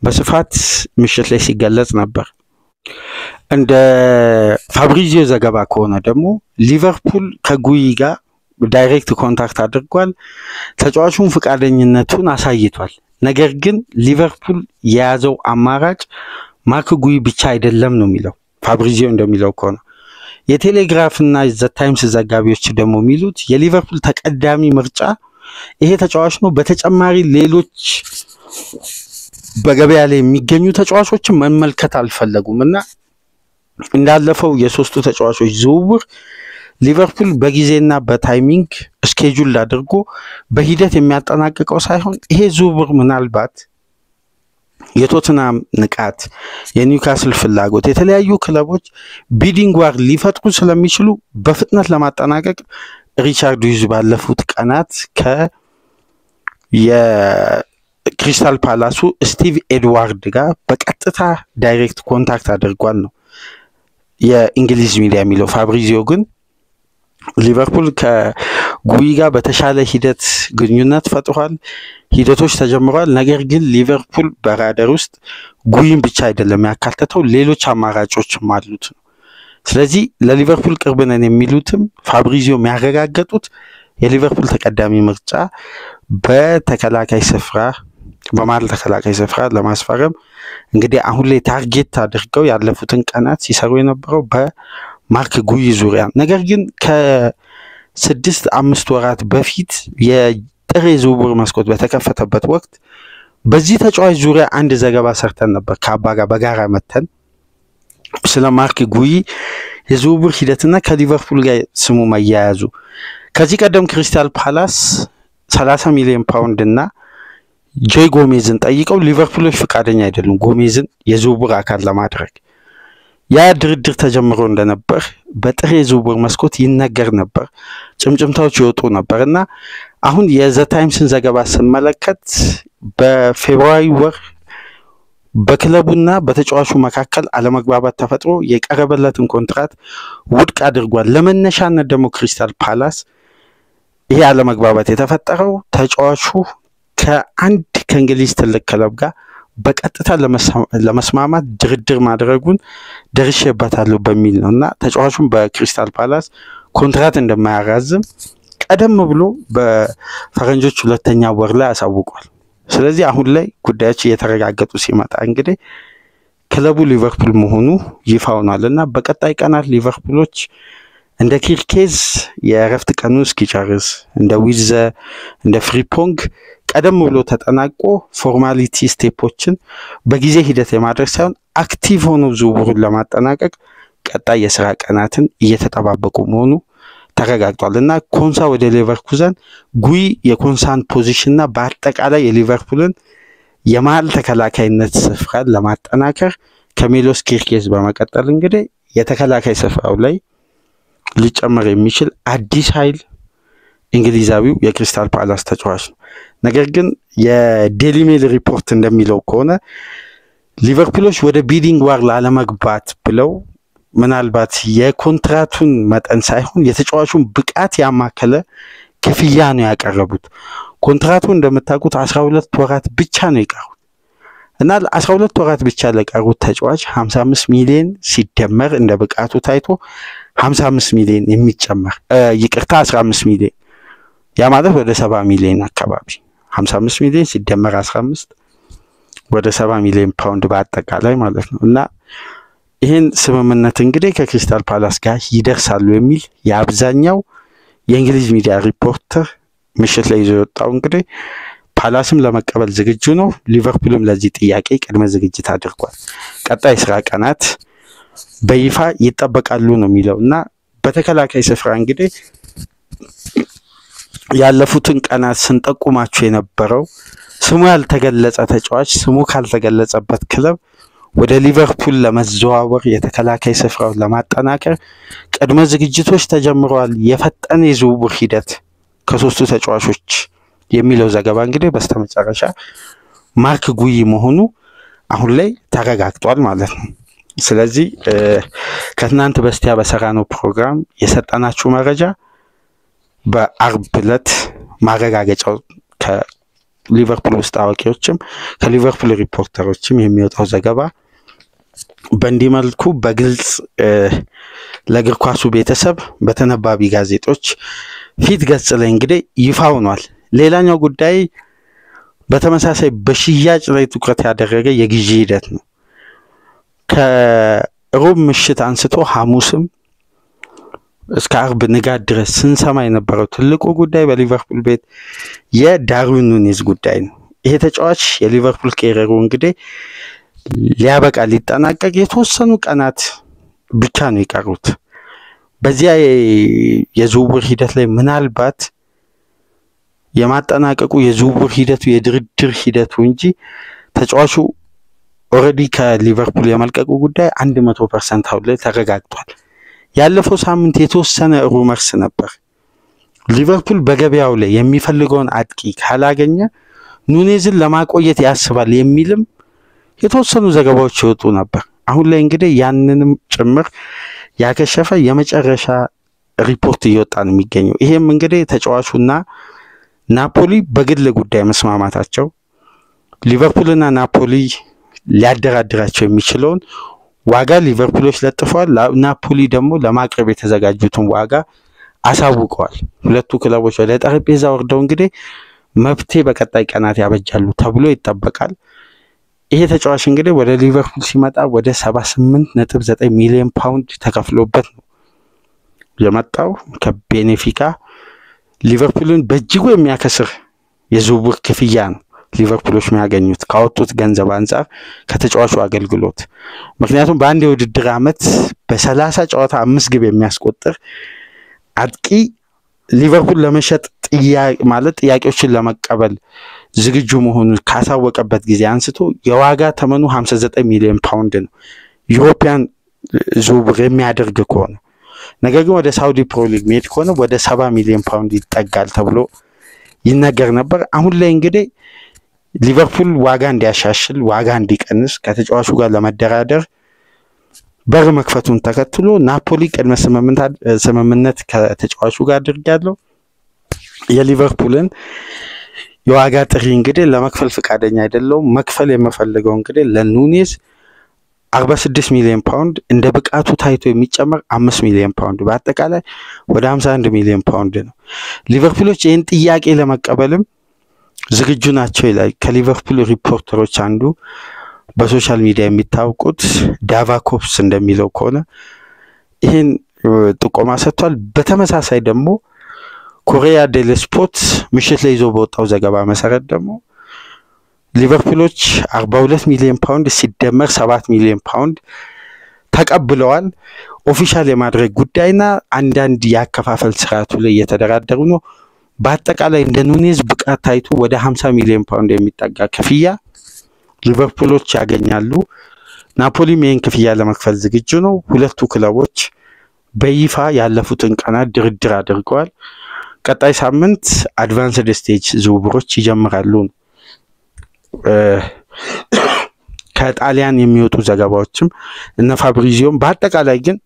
Speaker 1: በስፋት ምሽት ላይ ሲገለጽ ነበር። እንደ ፋብሪዚዮ ዘገባ ከሆነ ደግሞ ሊቨርፑል ከጉይ ጋር ዳይሬክት ኮንታክት አድርጓል። ተጫዋቹን ፍቃደኝነቱን አሳይቷል። ነገር ግን ሊቨርፑል የያዘው አማራጭ ማርክ ጉይ ብቻ አይደለም ነው የሚለው ፋብሪዚዮ እንደሚለው ከሆነ። የቴሌግራፍና ዘ ታይምስ ዘጋቢዎች ደግሞ የሚሉት የሊቨርፑል ተቀዳሚ ምርጫ ይሄ ተጫዋች ነው። በተጨማሪ ሌሎች በገበያ ላይ የሚገኙ ተጫዋቾችን መመልከት አልፈለጉም እና እንዳለፈው የሶስቱ ተጫዋቾች ዝውውር ሊቨርፑል በጊዜና በታይሚንግ ስኬጁል አድርጎ በሂደት የሚያጠናቅቀው ሳይሆን ይሄ ዝውውር ምናልባት የቶትናም ንቃት፣ የኒውካስል ፍላጎት፣ የተለያዩ ክለቦች ቢዲንግ ዋር ሊፈጥሩ ስለሚችሉ በፍጥነት ለማጠናቀቅ ሪቻርድ ዩዝ ባለፉት ቀናት የክሪስታል ፓላሱ ስቲቭ ኤድዋርድ ጋር በቀጥታ ዳይሬክት ኮንታክት አድርጓል ነው የእንግሊዝ ሚዲያ የሚለው። ፋብሪዚዮ ግን ሊቨርፑል ከጉይ ጋር በተሻለ ሂደት ግንኙነት ፈጥሯል፣ ሂደቶች ተጀምረዋል። ነገር ግን ሊቨርፑል በራደር ውስጥ ጉይን ብቻ አይደለም ያካተተው ሌሎች አማራጮችም አሉት ነው። ስለዚህ ለሊቨርፑል ቅርብ ነን የሚሉትም ፋብሪዚዮ የሚያረጋገጡት የሊቨርፑል ተቀዳሚ ምርጫ በተከላካይ ስፍራ በመሃል ተከላካይ ስፍራ ለማስፈረም እንግዲህ አሁን ላይ ታርጌት አድርገው ያለፉትን ቀናት ሲሰሩ የነበረው በማርክ ጉይ ዙሪያ። ነገር ግን ከ6-5 ወራት በፊት የጥር ዝውውር መስኮት በተከፈተበት ወቅት በዚህ ተጫዋች ዙሪያ አንድ ዘገባ ሰርተን ነበር ከአባ ጋር በጋራ መተን ስለ ማርክ ጉይ የዝውውር ሂደትና ከሊቨርፑል ጋር ስሙ መያያዙ። ከዚህ ቀደም ክሪስታል ፓላስ 30 ሚሊዮን ፓውንድ እና ጆይ ጎሜዝን ጠይቀው ሊቨርፑሎች ፍቃደኛ አይደሉም ጎሜዝን የዝውውር አካል ለማድረግ። ያ ድርድር ተጀምሮ እንደነበር በጥር የዝውውር መስኮት ይነገር ነበር፣ ጭምጭምታዎች ይወጡ ነበርና አሁን የዘ ታይምስን ዘገባ ስመለከት በፌብሩዋሪ ወር በክለቡና በተጫዋቹ መካከል አለመግባባት ተፈጥሮ የቀረበለትን ኮንትራት ውድቅ አድርጓል። ለመነሻነት ደግሞ ክሪስታል ፓላስ ይሄ አለመግባባት የተፈጠረው ተጫዋቹ ከአንድ ከእንግሊዝ ትልቅ ክለብ ጋር በቀጥታ ለመስማማት ድርድር ማድረጉን ደርሼበታለሁ በሚል ነውና ተጫዋቹን በክሪስታል ፓላስ ኮንትራት እንደማያራዝም ቀደም ብሎ በፈረንጆች 2ኛ ወር ላይ አሳውቋል። ስለዚህ አሁን ላይ ጉዳዮች እየተረጋገጡ ሲመጣ እንግዲህ ክለቡ ሊቨርፑል መሆኑ ይፋ ሆኗልና በቀጣይ ቀናት ሊቨርፑሎች እንደ ኪርኬዝ የእረፍት ቀኑ እስኪጨርስ እንደ ዊዘ እንደ ፍሪፖንግ ቀደም ብሎ ተጠናቆ ፎርማሊቲ ስቴፖችን በጊዜ ሂደት የማድረግ ሳይሆን አክቲቭ ሆኖ ዝውውሩን ለማጠናቀቅ ቀጣይ የሥራ ቀናትን እየተጠባበቁ መሆኑ ተረጋግጧልና ኮንሳ ወደ ሊቨርኩዘን ጉይ የኮንሳን ፖዚሽንና በአጠቃላይ የሊቨርፑልን የመሃል ተከላካይነት ስፍራ ለማጠናከር ከሜሎስ ኪርኬዝ በመቀጠል እንግዲህ የተከላካይ ስፍራው ላይ ሊጨመር የሚችል አዲስ ኃይል እንግሊዛዊው የክሪስታል ፓላስ ተጫዋች ነው። ነገር ግን የዴሊ ሜል ሪፖርት እንደሚለው ከሆነ ሊቨርፑሎች ወደ ቢዲንግ ዋር ላለመግባት ብለው ምናልባት የኮንትራቱን መጠን ሳይሆን የተጫዋቹን ብቃት ያማከለ ክፍያ ነው ያቀረቡት። ኮንትራቱ እንደምታውቁት 12 ወራት ብቻ ነው የቀሩት እና 12 ወራት ብቻ ለቀሩት ተጫዋች 55 ሚሊዮን ሲደመር እንደ ብቃቱ ታይቶ 55 ሚሊዮን የሚጨመር 15 ሚሊዮን ያ ማለት ወደ 70 ሚሊዮን አካባቢ 55 ሚሊዮን ሲደመር 15 ወደ 70 ሚሊዮን ፓውንድ በአጠቃላይ ማለት ነው እና ይሄን ስምምነት እንግዲህ ከክሪስታል ፓላስ ጋር ይደርሳሉ የሚል የአብዛኛው የእንግሊዝ ሚዲያ ሪፖርተር ምሽት ላይ ይዞ የወጣው እንግዲህ ፓላስም ለመቀበል ዝግጁ ነው። ሊቨርፑልም ለዚህ ጥያቄ ቅድመ ዝግጅት አድርጓል። ቀጣይ ስራ ቀናት በይፋ ይጠበቃሉ ነው የሚለውና በተከላካይ ስፍራ እንግዲህ ያለፉትን ቀናት ስንጠቁማቸው የነበረው ስሙ ያልተገለጸ ተጫዋች ስሙ ካልተገለጸበት ክለብ ወደ ሊቨርፑል ለመዘዋወር የተከላካይ ስፍራው ለማጠናከር ቅድመ ዝግጅቶች ተጀምረዋል። የፈጠነ የዝውውር ሂደት ከሶስቱ ተጫዋቾች የሚለው ዘገባ እንግዲህ በስተመጨረሻ ማርክ ጉይ መሆኑ አሁን ላይ ተረጋግጧል ማለት ነው። ስለዚህ ከትናንት በስቲያ በሰራነው ፕሮግራም የሰጠናችሁ መረጃ በአርብ ዕለት ማረጋገጫው ከሊቨርፑል ውስጥ አዋቂዎችም ከሊቨርፑል ሪፖርተሮችም የሚወጣው ዘገባ በእንዲህ መልኩ በግልጽ ለእግር ኳሱ ቤተሰብ በተነባቢ ጋዜጦች ፊት ገጽ ላይ እንግዲህ ይፋ ሆኗል። ሌላኛው ጉዳይ በተመሳሳይ በሽያጭ ላይ ትኩረት ያደረገ የግዢ ሂደት ነው። ከሮብ ምሽት አንስቶ ሐሙስም እስከ አርብ ንጋት ድረስ ስንሰማ የነበረው ትልቁ ጉዳይ በሊቨርፑል ቤት የዳርዊን ኑኔዝ ጉዳይ ነው። ይሄ ተጫዋች የሊቨርፑል ኬሪየሩ እንግዲህ ሊያበቃ ሊጠናቀቅ የተወሰኑ ቀናት ብቻ ነው የቀሩት። በዚያ የዝውውር ሂደት ላይ ምናልባት የማጠናቀቁ የዝውውር ሂደቱ የድርድር ሂደቱ እንጂ ተጫዋቹ ኦሬዲ ከሊቨርፑል የመልቀቁ ጉዳይ 100% አሁን ላይ ተረጋግጧል። ያለፈው ሳምንት የተወሰነ ሩመርስ ነበር። ሊቨርፑል በገበያው ላይ የሚፈልገውን አጥቂ ካላገኘ ኑኔዝን ለማቆየት ያስባል የሚልም የተወሰኑ ዘገባዎች ይወጡ ነበር። አሁን ላይ እንግዲህ ያንንም ጭምር ያከሸፈ የመጨረሻ ሪፖርት እየወጣ ነው የሚገኘው። ይሄም እንግዲህ ተጫዋቹና ናፖሊ በግል ጉዳይ መስማማታቸው ሊቨርፑልና ናፖሊ ሊያደራድራቸው የሚችለውን ዋጋ ሊቨርፑሎች ለጥፈዋል። ናፖሊ ደግሞ ለማቅረብ የተዘጋጁትን ዋጋ አሳውቀዋል። ሁለቱ ክለቦች ወደ ጠረጴዛ ወርደው እንግዲህ መፍትሄ በቀጣይ ቀናት ያበጃሉ ተብሎ ይጠበቃል። ይሄ ተጫዋች እንግዲህ ወደ ሊቨርፑል ሲመጣ ወደ 78.9 ሚሊዮን ፓውንድ ተከፍሎበት ነው የመጣው ከቤኔፊካ። ሊቨርፑልን በእጅጉ የሚያከስር የዝውውር ክፍያ ነው ሊቨርፑሎች የሚያገኙት ካወጡት ገንዘብ አንፃር ከተጫዋቹ አገልግሎት። ምክንያቱም በአንድ የውድድር ዓመት በ30 ጨዋታ 5 ግብ የሚያስቆጥር አጥቂ ሊቨርፑል ለመሸጥ ጥያቄዎችን ለመቀበል ዝግጁ መሆኑን ካሳወቀበት ጊዜ አንስቶ የዋጋ ተመኑ 59 ሚሊዮን ፓውንድ ነው ዩሮፒያን ዝውውር የሚያደርግ ከሆነ። ነገር ግን ወደ ሳውዲ ፕሮ ሊግ መሄድ ከሆነ ወደ 70 ሚሊዮን ፓውንድ ይጠጋል ተብሎ ይነገር ነበር። አሁን ላይ እንግዲህ ሊቨርፑል ዋጋ እንዲያሻሽል ዋጋ እንዲቀንስ ከተጫዋቹ ጋር ለመደራደር በር መክፈቱን ተከትሎ ናፖሊ ቅድመ ስምምነት ከተጫዋቹ ጋር አድርጋለሁ የሊቨርፑልን የዋጋ ጥሪ እንግዲህ ለመክፈል ፈቃደኛ አይደለም። መክፈል የምፈልገው እንግዲህ ለኑኔዝ 46 ሚሊዮን ፓውንድ እንደ ብቃቱ ታይቶ የሚጨመር 5 ሚሊዮን ፓውንድ በአጠቃላይ ወደ 51 ሚሊዮን ፓውንድ ነው። ሊቨርፑሎች ይህን ጥያቄ ለመቀበልም ዝግጁ ናቸው ይላል ከሊቨርፑል ሪፖርተሮች አንዱ በሶሻል ሚዲያ የሚታወቁት ዳቫኮፕስ እንደሚለው ከሆነ ይህን ጥቆማ ሰጥቷል። በተመሳሳይ ደግሞ ኮሪያ ዴል ስፖርት ምሽት ላይ ይዞ በወጣው ዘገባ መሰረት ደግሞ ሊቨርፑሎች 42 ሚሊዮን ፓውንድ ሲደመር 7 ሚሊዮን ፓውንድ ተቀብለዋል። ኦፊሻል የማድረግ ጉዳይና አንዳንድ ያከፋፈል ስርዓቱ ላይ እየተደራደሩ ነው። በአጠቃላይ እንደ ኑኔዝ ብቃት ታይቶ ወደ 50 ሚሊዮን ፓውንድ የሚጠጋ ክፍያ ሊቨርፑሎች ያገኛሉ። ናፖሊም ይህን ክፍያ ለመክፈል ዝግጁ ነው። ሁለቱ ክለቦች በይፋ ያለፉትን ቀናት ድርድር አድርገዋል። ቀጣይ ሳምንት አድቫንስድ ስቴጅ ዝውውሮች ይጀምራሉ። ከጣሊያን የሚወጡ ዘገባዎችም እነ ፋብሪዚዮም በአጠቃላይ ግን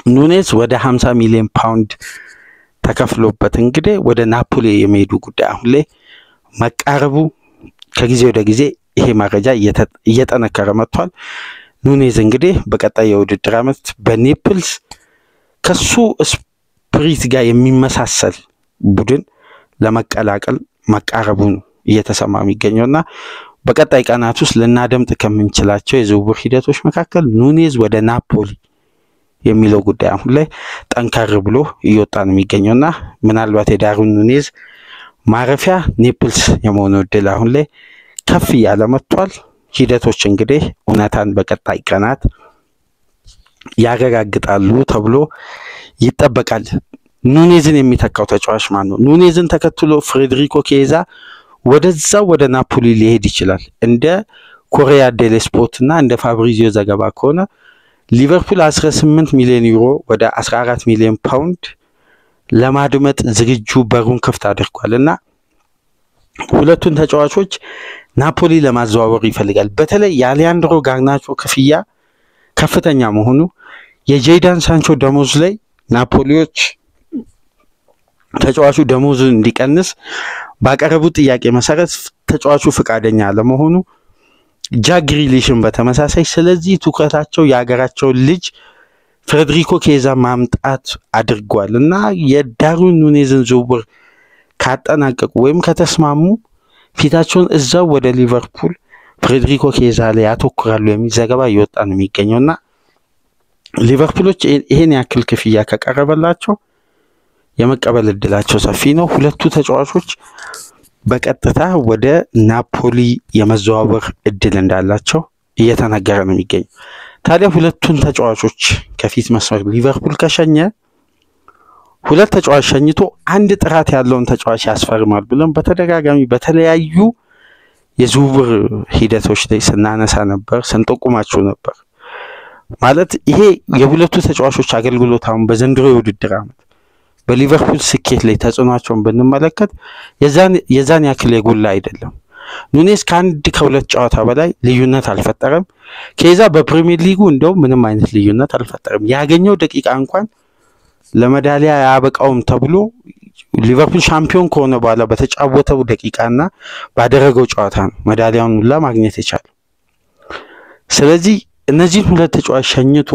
Speaker 1: ኑኔዝ ወደ 50 ሚሊዮን ፓውንድ ተከፍሎበት እንግዲህ ወደ ናፖሊ የሚሄዱ ጉዳይ አሁን ላይ መቃረቡ ከጊዜ ወደ ጊዜ ይሄ መረጃ እየጠነከረ መጥቷል። ኑኔዝ እንግዲህ በቀጣይ የውድድር ዓመት በኔፕልስ ከሱ ስፕሪት ጋር የሚመሳሰል ቡድን ለመቀላቀል መቃረቡ ነው እየተሰማ የሚገኘውና በቀጣይ ቀናት ውስጥ ልናደምጥ ከምንችላቸው የዝውውር ሂደቶች መካከል ኑኔዝ ወደ ናፖሊ የሚለው ጉዳይ አሁን ላይ ጠንካራ ብሎ እየወጣ ነው የሚገኘውና ምናልባት የዳርዊን ኑኔዝ ማረፊያ ኔፕልስ የመሆኑ እድል አሁን ላይ ከፍ ያለ መጥቷል። ሂደቶች እንግዲህ እውነታን በቀጣይ ቀናት ያረጋግጣሉ ተብሎ ይጠበቃል። ኑኔዝን የሚተካው ተጫዋች ማን ነው? ኑኔዝን ተከትሎ ፍሬድሪኮ ኬዛ ወደዛው ወደ ናፖሊ ሊሄድ ይችላል። እንደ ኮሪያ ዴል ስፖርት እና እንደ ፋብሪዚዮ ዘገባ ከሆነ ሊቨርፑል 18 ሚሊዮን ዩሮ ወደ 14 ሚሊዮን ፓውንድ ለማድመጥ ዝግጁ በሩን ክፍት አድርጓልና ሁለቱን ተጫዋቾች ናፖሊ ለማዘዋወር ይፈልጋል። በተለይ የአሊያንድሮ ጋርናቾ ክፍያ ከፍተኛ መሆኑ የጄዳን ሳንቾ ደሞዝ ላይ ናፖሊዎች ተጫዋቹ ደሞዙን እንዲቀንስ ባቀረቡት ጥያቄ መሰረት ተጫዋቹ ፈቃደኛ ለመሆኑ ጃክ ግሪሊሽን በተመሳሳይ ስለዚህ ትኩረታቸው የሀገራቸው ልጅ ፍሬድሪኮ ኬዛ ማምጣት አድርጓልና የዳርዊን ኑኔዝን ዝውውር ካጠናቀቁ ወይም ከተስማሙ ፊታቸውን እዛው ወደ ሊቨርፑል ፍሬድሪኮ ኬዛ ላይ ያተኩራሉ የሚል ዘገባ እየወጣ ነው የሚገኘውና ሊቨርፑሎች ይሄን ያክል ክፍያ ከቀረበላቸው የመቀበል እድላቸው ሰፊ ነው። ሁለቱ ተጫዋቾች በቀጥታ ወደ ናፖሊ የመዘዋወር እድል እንዳላቸው እየተነገረ ነው የሚገኘው። ታዲያ ሁለቱን ተጫዋቾች ከፊት መስመር ሊቨርፑል ከሸኘ ሁለት ተጫዋች ሸኝቶ አንድ ጥራት ያለውን ተጫዋች ያስፈርማል ብለን በተደጋጋሚ በተለያዩ የዝውውር ሂደቶች ላይ ስናነሳ ነበር፣ ስንጠቁማችሁ ነበር። ማለት ይሄ የሁለቱ ተጫዋቾች አገልግሎት አሁን በዘንድሮ የውድድር ዓመት በሊቨርፑል ስኬት ላይ ተጽዕኖአቸውን ብንመለከት የዛን ያክል የጎላ አይደለም። ኑኔዝ ከሁለት ጨዋታ በላይ ልዩነት አልፈጠረም። ኬዛ በፕሪሚየር ሊጉ እንደው ምንም አይነት ልዩነት አልፈጠረም። ያገኘው ደቂቃ እንኳን ለሜዳሊያ ያበቃውም ተብሎ ሊቨርፑል ሻምፒዮን ከሆነ በኋላ በተጫወተው ደቂቃና ባደረገው ጨዋታ ነው ሜዳሊያውን ለማግኘት የቻለው። ስለዚህ እነዚህን ሁለት ተጫዋች ሸኝቶ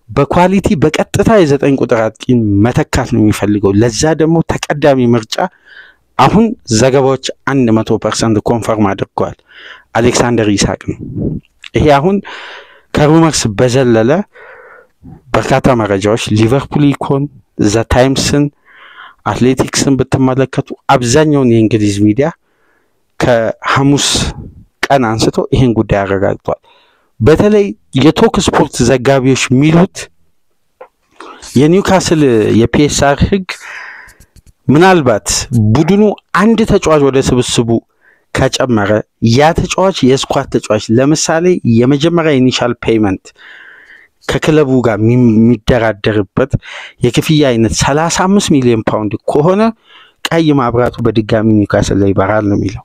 Speaker 1: በኳሊቲ በቀጥታ የ9 ቁጥር አጥቂን መተካት ነው የሚፈልገው። ለዛ ደግሞ ተቀዳሚ ምርጫ አሁን ዘገባዎች 100% ኮንፈርም አድርገዋል አሌክሳንደር ኢሳቅ ነው። ይሄ አሁን ከሩመርስ በዘለለ በርካታ መረጃዎች ሊቨርፑል ኢኮን፣ ዘ ታይምስን፣ አትሌቲክስን ብትመለከቱ አብዛኛውን የእንግሊዝ ሚዲያ ከሐሙስ ቀን አንስቶ ይሄን ጉዳይ አረጋግጧል። በተለይ የቶክ ስፖርት ዘጋቢዎች ሚሉት የኒውካስል የፒኤስአር ህግ ምናልባት ቡድኑ አንድ ተጫዋች ወደ ስብስቡ ከጨመረ ያ ተጫዋች የስኳድ ተጫዋች ለምሳሌ የመጀመሪያ ኢኒሻል ፔይመንት ከክለቡ ጋር የሚደራደርበት የክፍያ አይነት 35 ሚሊዮን ፓውንድ ከሆነ ቀይ ማብራቱ በድጋሚ ኒውካስል ላይ ይበራል ነው የሚለው።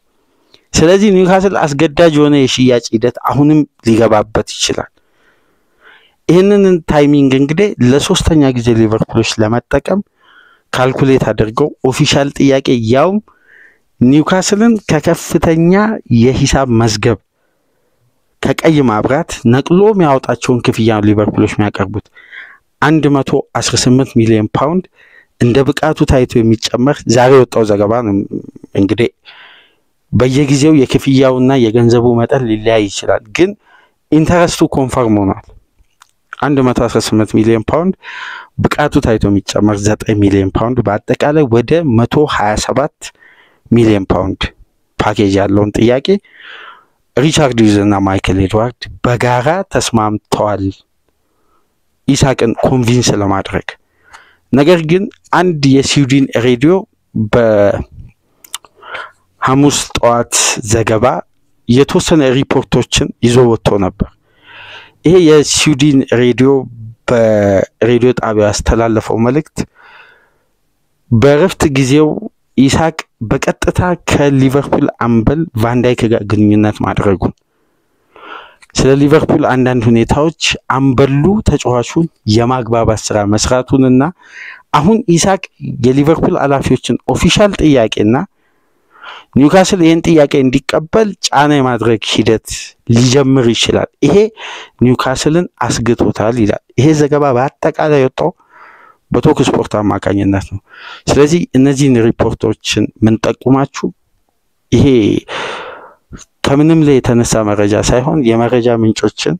Speaker 1: ስለዚህ ኒውካስል አስገዳጅ የሆነ የሽያጭ ሂደት አሁንም ሊገባበት ይችላል። ይህንን ታይሚንግ እንግዲህ ለሶስተኛ ጊዜ ሊቨርፑሎች ለመጠቀም ካልኩሌት አድርገው ኦፊሻል ጥያቄ ያውም ኒውካስልን ከከፍተኛ የሂሳብ መዝገብ ከቀይ ማብራት ነቅሎ የሚያወጣቸውን ክፍያ ሊቨርፑሎች የሚያቀርቡት 118 ሚሊዮን ፓውንድ እንደ ብቃቱ ታይቶ የሚጨመር ዛሬ ወጣው ዘገባ ነው። እንግዲህ በየጊዜው የክፍያውና የገንዘቡ መጠን ሊለያይ ይችላል፣ ግን ኢንተረስቱ ኮንፈርም ሆኗል። 118 ሚሊዮን ፓውንድ ብቃቱ ታይቶ የሚጨመር 9 ሚሊዮን ፓውንድ በአጠቃላይ ወደ 127 ሚሊዮን ፓውንድ ፓኬጅ ያለውን ጥያቄ ሪቻርድ ዩዝ እና ማይክል ኤድዋርድ በጋራ ተስማምተዋል ኢሳቅን ኮንቪንስ ለማድረግ። ነገር ግን አንድ የስዊድን ሬዲዮ በሐሙስ ጠዋት ዘገባ የተወሰነ ሪፖርቶችን ይዞ ወጥቶ ነበር። ይሄ የስዊድን ሬዲዮ በሬዲዮ ጣቢያ ያስተላለፈው መልእክት በረፍት ጊዜው ኢሳቅ በቀጥታ ከሊቨርፑል አምበል ቫንዳይክ ጋር ግንኙነት ማድረጉን፣ ስለ ሊቨርፑል አንዳንድ ሁኔታዎች አምበሉ ተጫዋቹን የማግባባት ስራ መስራቱንና አሁን ኢሳቅ የሊቨርፑል ኃላፊዎችን ኦፊሻል ጥያቄና ኒውካስል ይህን ጥያቄ እንዲቀበል ጫና የማድረግ ሂደት ሊጀምር ይችላል። ይሄ ኒውካስልን አስግቶታል ይላል ይሄ ዘገባ በአጠቃላይ ወጣው በቶክ ስፖርት አማካኝነት ነው። ስለዚህ እነዚህን ሪፖርቶችን ምን ጠቁማችሁ ይሄ ከምንም ላይ የተነሳ መረጃ ሳይሆን የመረጃ ምንጮችን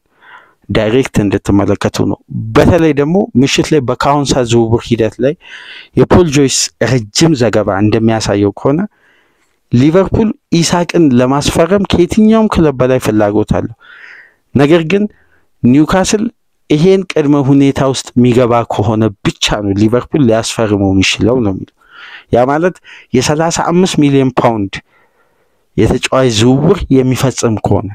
Speaker 1: ዳይሬክት እንድትመለከቱ ነው። በተለይ ደግሞ ምሽት ላይ በካውንሳ ዝውውር ሂደት ላይ የፖል ጆይስ ረጅም ዘገባ እንደሚያሳየው ከሆነ ሊቨርፑል ኢሳቅን ለማስፈረም ከየትኛውም ክለብ በላይ ፍላጎት አለው። ነገር ግን ኒውካስል ይሄን ቅድመ ሁኔታ ውስጥ የሚገባ ከሆነ ብቻ ነው ሊቨርፑል ሊያስፈርመው የሚችለው ነው የሚለው። ያ ማለት የ35 ሚሊዮን ፓውንድ የተጫዋች ዝውውር የሚፈጽም ከሆነ።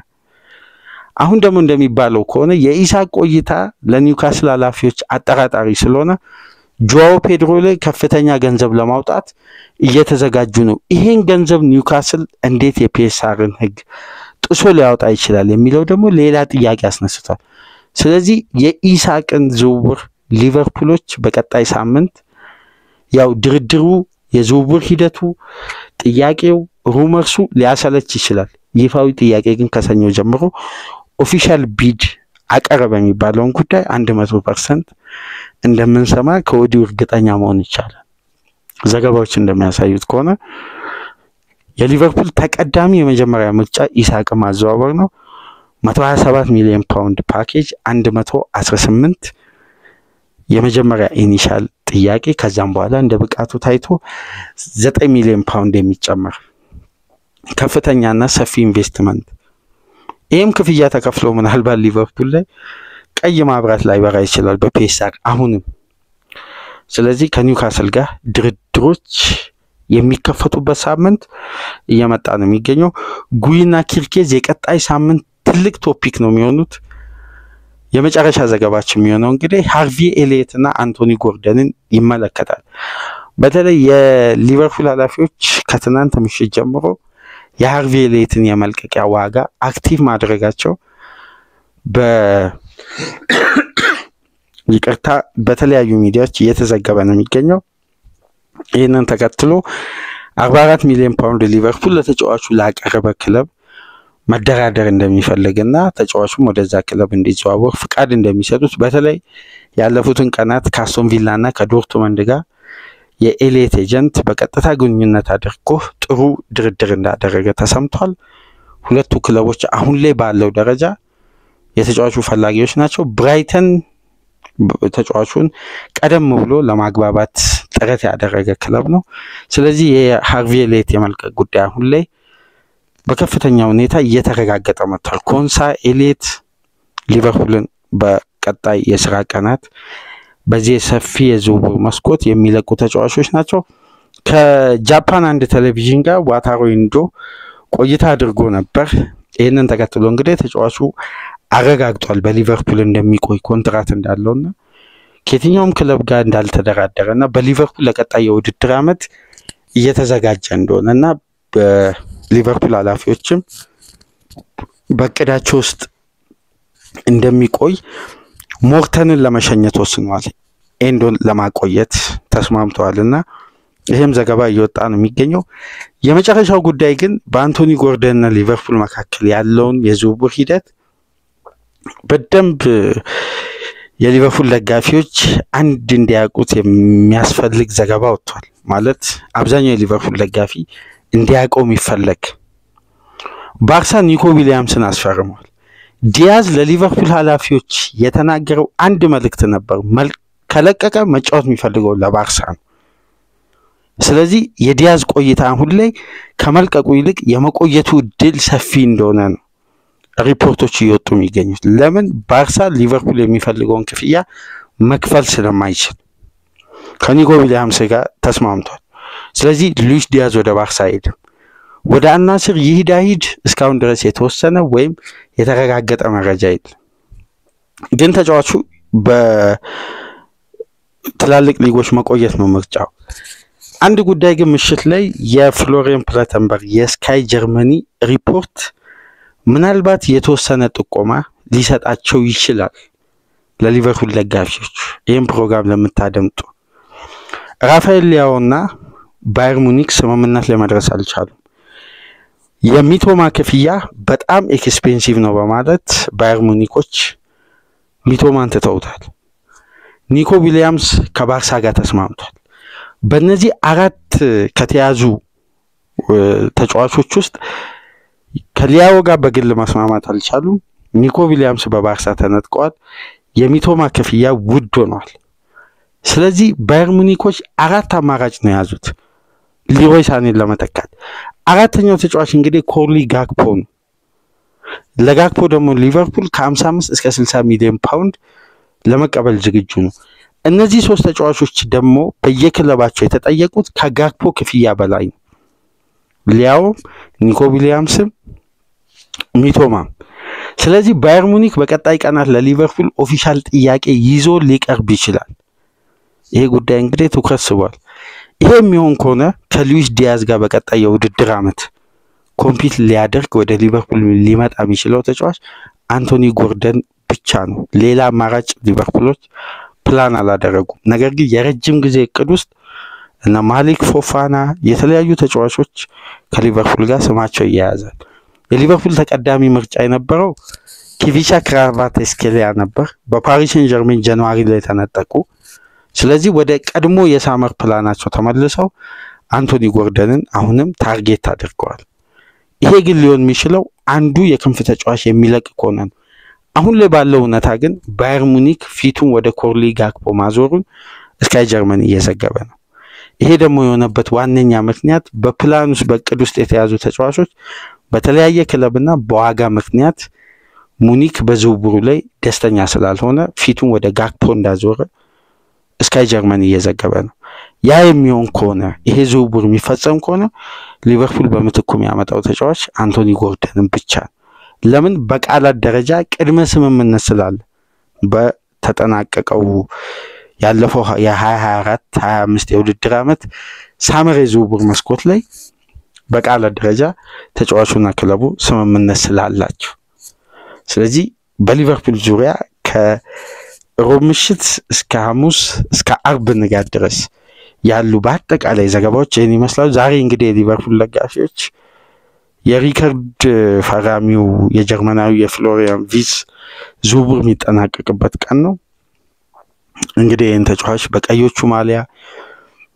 Speaker 1: አሁን ደግሞ እንደሚባለው ከሆነ የኢሳቅ ቆይታ ለኒውካስል ኃላፊዎች አጠራጣሪ ስለሆነ ጆአው ፔድሮ ላይ ከፍተኛ ገንዘብ ለማውጣት እየተዘጋጁ ነው። ይሄን ገንዘብ ኒውካስል እንዴት የፒኤስአርን ህግ ጥሶ ሊያወጣ ይችላል የሚለው ደግሞ ሌላ ጥያቄ አስነስቷል። ስለዚህ የኢሳቅን ዝውውር ሊቨርፑሎች በቀጣይ ሳምንት ያው ድርድሩ፣ የዝውውር ሂደቱ፣ ጥያቄው፣ ሩመርሱ ሊያሰለች ይችላል። ይፋዊ ጥያቄ ግን ከሰኞ ጀምሮ ኦፊሻል ቢድ አቀረበ የሚባለውን ጉዳይ 100% እንደምንሰማ ከወዲሁ እርግጠኛ መሆን ይቻላል። ዘገባዎች እንደሚያሳዩት ከሆነ የሊቨርፑል ተቀዳሚ የመጀመሪያ ምርጫ ኢሳቅ ማዘዋወር ነው። 127 ሚሊዮን ፓውንድ ፓኬጅ 118 የመጀመሪያ ኢኒሻል ጥያቄ ከዛም በኋላ እንደ ብቃቱ ታይቶ 9 ሚሊዮን ፓውንድ የሚጨመር ከፍተኛና ሰፊ ኢንቨስትመንት። ይህም ክፍያ ተከፍሎ ምናልባት ሊቨርፑል ላይ ቀይ ማብራት ላይ በራ ይችላል በፔሳር አሁንም። ስለዚህ ከኒውካስል ጋር ድርድሮች የሚከፈቱበት ሳምንት እየመጣ ነው የሚገኘው። ጉይና ኪርኬዝ የቀጣይ ሳምንት ትልቅ ቶፒክ ነው የሚሆኑት። የመጨረሻ ዘገባችን የሚሆነው እንግዲህ ሃርቪ ኤሊየት እና አንቶኒ ጎርደንን ይመለከታል። በተለይ የሊቨርፑል ኃላፊዎች ከትናንት ምሽት ጀምሮ የሃርቪ ኤሊየትን የመልቀቂያ ዋጋ አክቲቭ ማድረጋቸው ይቅርታ በተለያዩ ሚዲያዎች እየተዘገበ ነው የሚገኘው። ይህንን ተከትሎ 44 ሚሊዮን ፓውንድ ሊቨርፑል ለተጫዋቹ ላቀረበ ክለብ መደራደር እንደሚፈልግና ተጫዋቹም ወደዛ ክለብ እንዲዘዋወር ፍቃድ እንደሚሰጡት በተለይ ያለፉትን ቀናት ከአስቶን ቪላና ከዶርትመንድ ጋር የኤሊየት ኤጀንት በቀጥታ ግንኙነት አድርጎ ጥሩ ድርድር እንዳደረገ ተሰምቷል። ሁለቱ ክለቦች አሁን ላይ ባለው ደረጃ የተጫዋቹ ፈላጊዎች ናቸው። ብራይተን ተጫዋቹን ቀደም ብሎ ለማግባባት ጥረት ያደረገ ክለብ ነው። ስለዚህ የሃርቪ ኤሊየት የመልቀቅ ጉዳይ አሁን ላይ በከፍተኛ ሁኔታ እየተረጋገጠ መጥቷል። ኮንሳ ኤሊየት ሊቨርፑልን በቀጣይ የስራ ቀናት በዚህ ሰፊ የዝውውር መስኮት የሚለቁ ተጫዋቾች ናቸው። ከጃፓን አንድ ቴሌቪዥን ጋር ዋታሮ ኢንዶ ቆይታ አድርጎ ነበር። ይህንን ተከትሎ እንግዲህ ተጫዋቹ አረጋግጧል በሊቨርፑል እንደሚቆይ ኮንትራት እንዳለውና ከየትኛውም ክለብ ጋር እንዳልተደራደረና በሊቨርፑል ለቀጣይ የውድድር ዓመት እየተዘጋጀ እንደሆነና በሊቨርፑል ኃላፊዎችም በቅዳቸው ውስጥ እንደሚቆይ ሞርተንን ለመሸኘት ወስኗል። ኤንዶን ለማቆየት ተስማምተዋልና ይሄም ዘገባ እየወጣ ነው የሚገኘው። የመጨረሻው ጉዳይ ግን በአንቶኒ ጎርደን እና ሊቨርፑል መካከል ያለውን የዝውውር ሂደት በደንብ የሊቨርፑል ደጋፊዎች አንድ እንዲያውቁት የሚያስፈልግ ዘገባ ወጥቷል። ማለት አብዛኛው የሊቨርፑል ደጋፊ እንዲያውቀው የሚፈልግ ባርሳ ኒኮ ዊሊያምስን አስፈርሟል። ዲያዝ ለሊቨርፑል ኃላፊዎች የተናገረው አንድ መልእክት ነበር፣ ከለቀቀ መጫወት የሚፈልገው ለባርሳ ነው። ስለዚህ የዲያዝ ቆይታ አሁን ላይ ከመልቀቁ ይልቅ የመቆየቱ እድል ሰፊ እንደሆነ ነው ሪፖርቶች እየወጡ የሚገኙት። ለምን ባርሳ ሊቨርፑል የሚፈልገውን ክፍያ መክፈል ስለማይችል ከኒኮ ዊሊያምስ ጋር ተስማምቷል። ስለዚህ ሉዊስ ዲያዝ ወደ ባርሳ አይሄድም። ወደ አልናስር ይሂድ እስካሁን ድረስ የተወሰነ ወይም የተረጋገጠ መረጃ የለም። ግን ተጫዋቹ በትላልቅ ሊጎች መቆየት ነው ምርጫው። አንድ ጉዳይ ግን ምሽት ላይ የፍሎሪያን ፕላተንበርግ የስካይ ጀርመኒ ሪፖርት ምናልባት የተወሰነ ጥቆማ ሊሰጣቸው ይችላል ለሊቨርፑል ደጋፊዎች። ይህን ፕሮግራም ለምታደምጡ ራፋኤል ሊያውና ባየር ሙኒክ ስምምነት ለመድረስ አልቻሉም። የሚቶማ ክፍያ በጣም ኤክስፔንሲቭ ነው በማለት ባየር ሙኒኮች ሚቶማን ትተውታል። ኒኮ ዊሊያምስ ከባርሳ ጋር ተስማምቷል። በእነዚህ አራት ከተያዙ ተጫዋቾች ውስጥ ከሊያው ጋር በግል መስማማት አልቻሉም። ኒኮ ዊሊያምስ በባርሳ ተነጥቀዋል። የሚቶማ ክፍያ ውድ ሆኗል። ስለዚህ ባየር ሙኒኮች አራት አማራጭ ነው ያዙት ሊሮይ ሳኔን ለመተካት። አራተኛው ተጫዋች እንግዲህ ኮርሊ ጋክፖ ነው። ለጋክፖ ደግሞ ሊቨርፑል ከ55 እስከ 60 ሚሊዮን ፓውንድ ለመቀበል ዝግጁ ነው። እነዚህ ሶስት ተጫዋቾች ደግሞ በየክለባቸው የተጠየቁት ከጋክፖ ክፍያ በላይ ነው። ሊያው፣ ኒኮ ዊሊያምስም ሚቶማም። ስለዚህ ባየር ሙኒክ በቀጣይ ቀናት ለሊቨርፑል ኦፊሻል ጥያቄ ይዞ ሊቀርብ ይችላል። ይሄ ጉዳይ እንግዲህ ትኩረት ስቧል። ይሄ የሚሆን ከሆነ ከሉዊስ ዲያዝ ጋር በቀጣይ የውድድር ዓመት ኮምፒት ሊያደርግ ወደ ሊቨርፑል ሊመጣ የሚችለው ተጫዋች አንቶኒ ጎርደን ብቻ ነው። ሌላ አማራጭ ሊቨርፑሎች ፕላን አላደረጉም። ነገር ግን የረጅም ጊዜ እቅድ ውስጥ እና ማሊክ ፎፋና የተለያዩ ተጫዋቾች ከሊቨርፑል ጋር ስማቸው ይያያዛል። የሊቨርፑል ተቀዳሚ ምርጫ የነበረው ኪቪቻ ክራቫትስኬሊያ ነበር። በፓሪስ ሴን ጀርሜን ጃንዋሪ ላይ ተነጠቁ። ስለዚህ ወደ ቀድሞ የሳመር ፕላናቸው ተመልሰው አንቶኒ ጎርደንን አሁንም ታርጌት አድርገዋል። ይሄ ግን ሊሆን የሚችለው አንዱ የክንፍ ተጫዋች የሚለቅ ከሆነ ነው። አሁን ላይ ባለው ሁኔታ ግን ባየር ሙኒክ ፊቱን ወደ ኮርሊ ጋክፖ ማዞሩን ስካይ ጀርመን እየዘገበ ነው። ይሄ ደግሞ የሆነበት ዋነኛ ምክንያት በፕላን ውስጥ በእቅድ ውስጥ የተያዙ ተጫዋቾች በተለያየ ክለብና በዋጋ ምክንያት ሙኒክ በዝውውሩ ላይ ደስተኛ ስላልሆነ ፊቱን ወደ ጋክፖ እንዳዞረ ስካይ ጀርመን እየዘገበ ነው። ያ የሚሆን ከሆነ ይሄ ዝውውር የሚፈጸም ከሆነ ሊቨርፑል በምትኩ የሚያመጣው ተጫዋች አንቶኒ ጎርደንን ብቻ ነው። ለምን? በቃላት ደረጃ ቅድመ ስምምነት ስላለ በተጠናቀቀው ያለፈው የ2024 25 የውድድር ዓመት ሳመር የዝውውር መስኮት ላይ በቃላት ደረጃ ተጫዋቹና ክለቡ ስምምነት ስላላቸው ስለዚህ በሊቨርፑል ዙሪያ ከሮብ ምሽት እስከ ሐሙስ እስከ አርብ ንጋት ድረስ ያሉ በአጠቃላይ ዘገባዎች ይህን ይመስላሉ። ዛሬ እንግዲህ የሊቨርፑል ደጋፊዎች የሪከርድ ፈራሚው የጀርመናዊ የፍሎሪያን ቪትዝ ዝውውር የሚጠናቀቅበት ቀን ነው። እንግዲህ ይህን ተጫዋች በቀዮቹ ማሊያ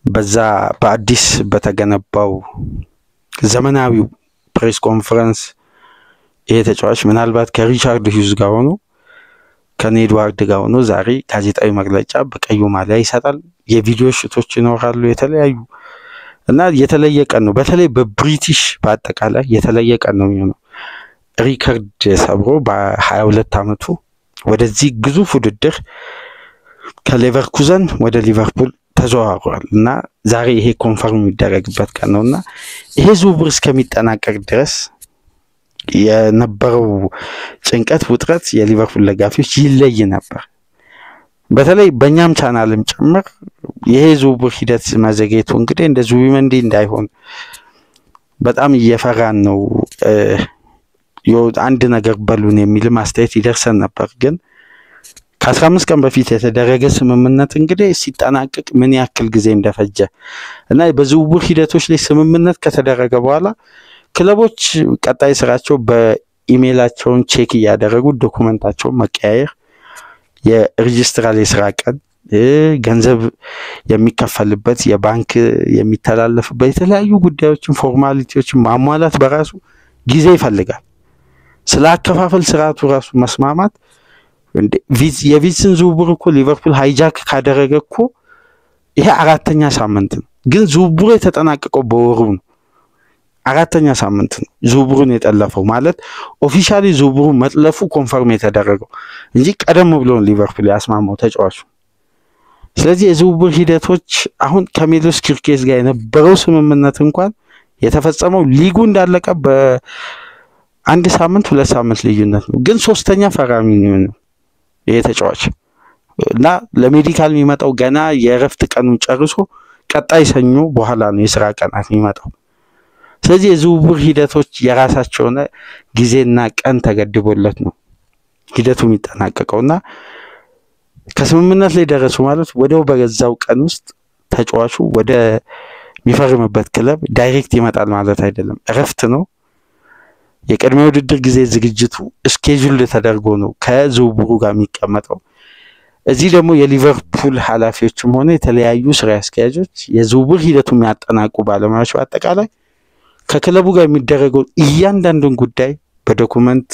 Speaker 1: በዛ በአዲስ በተገነባው ዘመናዊው ፕሬስ ኮንፈረንስ ይሄ ተጫዋች ምናልባት ከሪቻርድ ሂውዝ ጋር ሆኖ ከኔድዋርድ ጋር ሆኖ ዛሬ ጋዜጣዊ መግለጫ በቀዩ ማሊያ ይሰጣል። የቪዲዮ ሽቶች ይኖራሉ የተለያዩ እና የተለየ ቀን ነው። በተለይ በብሪቲሽ በአጠቃላይ የተለየ ቀን ነው የሚሆነው። ሪከርድ ሰብሮ በ22 ዓመቱ ወደዚህ ግዙፍ ውድድር ከሌቨርኩዘን ወደ ሊቨርፑል ተዘዋውሯል እና ዛሬ ይሄ ኮንፈርም የሚደረግበት ቀን ነውና ይሄ ዝውውር እስከሚጠናቀቅ ድረስ የነበረው ጭንቀት ውጥረት የሊቨርፑል ደጋፊዎች ይለይ ነበር። በተለይ በእኛም ቻናልም ጭምር ይሄ ዝውውር ሂደት መዘግየቱ እንግዲህ እንደ ዙቢመንዲ እንዳይሆን በጣም እየፈራን ነው። አንድ ነገር በሉን የሚል ማስተያየት ይደርሰን ነበር። ግን ከ15 ቀን በፊት የተደረገ ስምምነት እንግዲህ ሲጠናቀቅ ምን ያክል ጊዜ እንደፈጀ እና በዝውውር ሂደቶች ላይ ስምምነት ከተደረገ በኋላ ክለቦች ቀጣይ ስራቸው በኢሜይላቸውን ቼክ እያደረጉ ዶክመንታቸውን መቀያየር፣ የሬጂስትራል የስራ ቀን፣ ገንዘብ የሚከፈልበት የባንክ የሚተላለፍበት የተለያዩ ጉዳዮችን ፎርማሊቲዎችን ማሟላት በራሱ ጊዜ ይፈልጋል። ስለ አከፋፈል ስርዓቱ ራሱ መስማማት የቪትዝን ዝውውር እኮ ሊቨርፑል ሃይጃክ ካደረገ እኮ ይሄ 4ኛ ሳምንት ነው። ግን ዝውውሩ የተጠናቀቀው በወሩ ነው። 4ኛ ሳምንት ነው ዝውውሩን የጠለፈው ማለት ኦፊሻሊ ዝውውሩ መጥለፉ ኮንፈርም የተደረገው እንጂ ቀደም ብሎ ሊቨርፑል ያስማማው ተጫዋቹ። ስለዚህ የዝውውር ሂደቶች አሁን ከሜሎስ ኪርኬዝ ጋር የነበረው ስምምነት እንኳን የተፈጸመው ሊጉ እንዳለቀ በአንድ ሳምንት 2 ሳምንት ልዩነት ነው። ግን 3ኛ ፈራሚ ነው ይሄ ተጫዋች እና ለሜዲካል የሚመጣው ገና የእረፍት ቀኑን ጨርሶ ቀጣይ ሰኞ በኋላ ነው የሥራ ቀናት የሚመጣው። ስለዚህ የዝውውር ሂደቶች የራሳቸውና ጊዜና ቀን ተገድቦለት ነው ሂደቱ የሚጠናቀቀውና ከስምምነት ላይ ደረሱ ማለት ወደው በገዛው ቀን ውስጥ ተጫዋቹ ወደ የሚፈርምበት ክለብ ዳይሬክት ይመጣል ማለት አይደለም። እረፍት ነው። የቀድሞ ውድድር ጊዜ ዝግጅቱ ስኬጁል ተደርጎ ነው ከዝውውሩ ጋር የሚቀመጠው። እዚህ ደግሞ የሊቨርፑል ኃላፊዎችም ሆነ የተለያዩ ስራ አስኪያጆች የዝውውር ሂደቱ የሚያጠናቁ ባለሙያዎች በአጠቃላይ ከክለቡ ጋር የሚደረገው እያንዳንዱን ጉዳይ በዶክመንት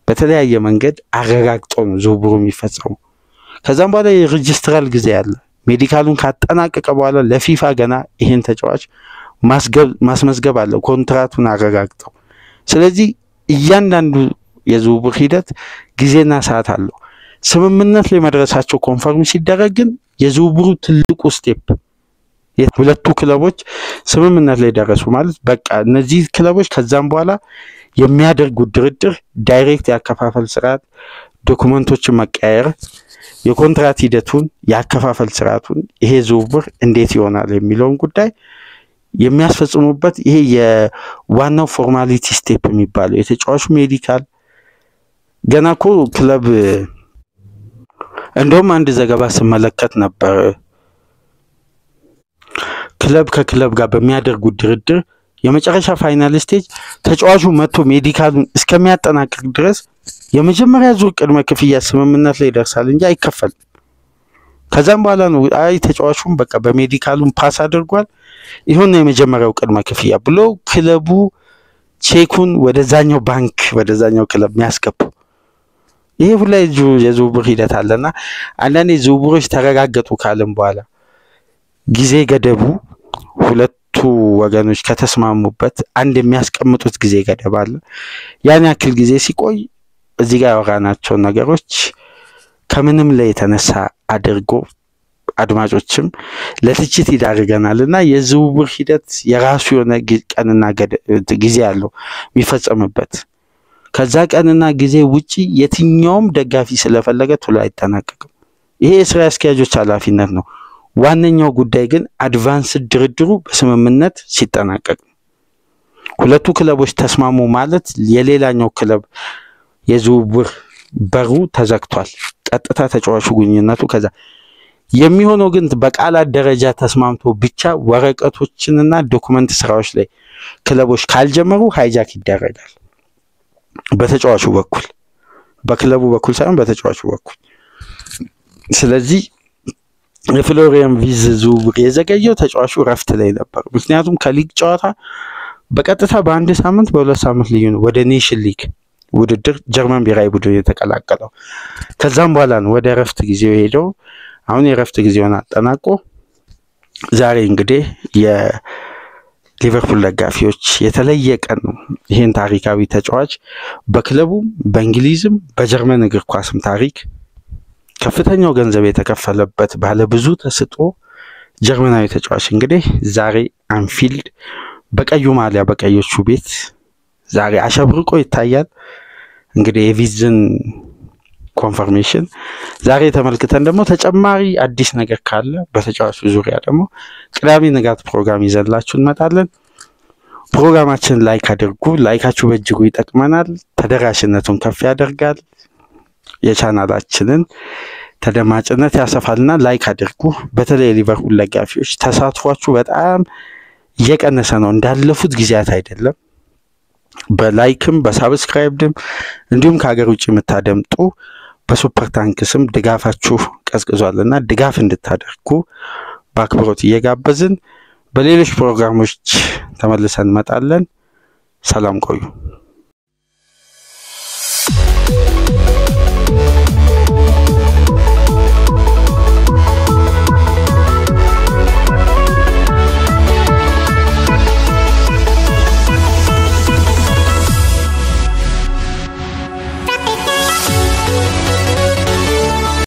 Speaker 1: በተለያየ መንገድ አረጋግጠው ነው ዝውውሩ የሚፈጸመው። ከዛም በኋላ የሬጂስትራል ጊዜ አለ። ሜዲካሉን ካጠናቀቀ በኋላ ለፊፋ ገና ይሄን ተጫዋች ማስመዝገብ አለ ኮንትራቱን አረጋግጠው። ስለዚህ እያንዳንዱ የዝውውር ሂደት ጊዜና ሰዓት አለው። ስምምነት ላይ መድረሳቸው ኮንፈርም ሲደረግ ግን የዝውውሩ ትልቁ ስቴፕ የሁለቱ ክለቦች ስምምነት ላይ ደረሱ ማለት በቃ እነዚህ ክለቦች ከዛም በኋላ የሚያደርጉት ድርድር ዳይሬክት ያከፋፈል ስርዓት፣ ዶክመንቶችን መቀያየር፣ የኮንትራት ሂደቱን ያከፋፈል ስርዓቱን ይሄ ዝውውር እንዴት ይሆናል የሚለውን ጉዳይ የሚያስፈጽሙበት ይሄ የዋናው ፎርማሊቲ ስቴፕ የሚባለው የተጫዋቹ ሜዲካል ገና እኮ ክለብ እንደውም አንድ ዘገባ ስመለከት ነበር ክለብ ከክለብ ጋር በሚያደርጉት ድርድር የመጨረሻ ፋይናል ስቴጅ ተጫዋቹ መጥቶ ሜዲካሉን እስከሚያጠናቅቅ ድረስ የመጀመሪያ ዙር ቅድመ ክፍያ ስምምነት ላይ ደርሳል እንጂ አይከፈልም። ከዛም በኋላ ነው አይ ተጫዋቹም በቃ በሜዲካሉን ፓስ አድርጓል ይሁን የመጀመሪያው ቅድመ ክፍያ ብሎ ክለቡ ቼኩን ወደዛኛው ባንክ ወደዛኛው ክለብ የሚያስገቡ። ይሄ ሁሉ የዝውውር ሂደት አለና አንዳንዴ ዝውውሮች ተረጋገጡ ካለም በኋላ ጊዜ ገደቡ ሁለቱ ወገኖች ከተስማሙበት አንድ የሚያስቀምጡት ጊዜ ገደብ አለ። ያን ያክል ጊዜ ሲቆይ እዚህ ጋር ያወራናቸው ነገሮች ከምንም ላይ የተነሳ አድርጎ አድማጮችም ለትችት ይዳርገናልና የዝውውር ሂደት የራሱ የሆነ ቀንና ጊዜ አለው የሚፈጸምበት። ከዛ ቀንና ጊዜ ውጪ የትኛውም ደጋፊ ስለፈለገ ቶሎ አይጠናቀቅም። ይሄ የስራ አስኪያጆች ኃላፊነት ነው። ዋነኛው ጉዳይ ግን አድቫንስ ድርድሩ በስምምነት ሲጠናቀቅ ሁለቱ ክለቦች ተስማሙ ማለት የሌላኛው ክለብ የዝውውር በሩ ተዘግቷል። ቀጥታ ተጫዋቹ ግንኙነቱ ከዛ የሚሆነው ግን በቃላት ደረጃ ተስማምቶ ብቻ ወረቀቶችንና ዶክመንት ስራዎች ላይ ክለቦች ካልጀመሩ ሃይጃክ ይደረጋል በተጫዋቹ በኩል በክለቡ በኩል ሳይሆን በተጫዋቹ በኩል። ስለዚህ የፍሎሪያን ቪዝ ዝውውር የዘገየው ተጫዋቹ ረፍት ላይ ነበር። ምክንያቱም ከሊግ ጨዋታ በቀጥታ በአንድ ሳምንት በሁለት ሳምንት ልዩነት ወደ ኔሽን ሊግ ውድድር ጀርመን ብሔራዊ ቡድን የተቀላቀለው። ከዛም በኋላ ነው ወደ ረፍት ጊዜው ሄደው አሁን የረፍት ጊዜውን አጠናቆ ዛሬ እንግዲህ የሊቨርፑል ደጋፊዎች የተለየ ቀን ነው። ይሄን ታሪካዊ ተጫዋች በክለቡ በእንግሊዝም በጀርመን እግር ኳስም ታሪክ ከፍተኛው ገንዘብ የተከፈለበት ባለ ብዙ ተሰጥኦ ጀርመናዊ ተጫዋች እንግዲህ ዛሬ አንፊልድ በቀዩ ማሊያ በቀዮቹ ቤት ዛሬ አሸብርቆ ይታያል። እንግዲህ የቪዝን ኮንፈርሜሽን ዛሬ ተመልክተን ደግሞ ተጨማሪ አዲስ ነገር ካለ በተጫዋቹ ዙሪያ ደግሞ ቅዳሜ ንጋት ፕሮግራም ይዘንላችሁ እንመጣለን። ፕሮግራማችን ላይክ አድርጉ። ላይካችሁ በእጅጉ ይጠቅመናል፣ ተደራሽነቱን ከፍ ያደርጋል፣ የቻናላችንን ተደማጭነት ያሰፋልና ላይክ አድርጉ። በተለይ ሊቨርፑል ደጋፊዎች ተሳትፏችሁ በጣም እየቀነሰ ነው፣ እንዳለፉት ጊዜያት አይደለም። በላይክም በሳብስክራይብም እንዲሁም ከሀገር ውጭ የምታደምጡ በሱፐር ታንክስም ድጋፋችሁ ቀዝቅዟልና ድጋፍ እንድታደርጉ በአክብሮት እየጋበዝን በሌሎች ፕሮግራሞች ተመልሰን እንመጣለን። ሰላም ቆዩ።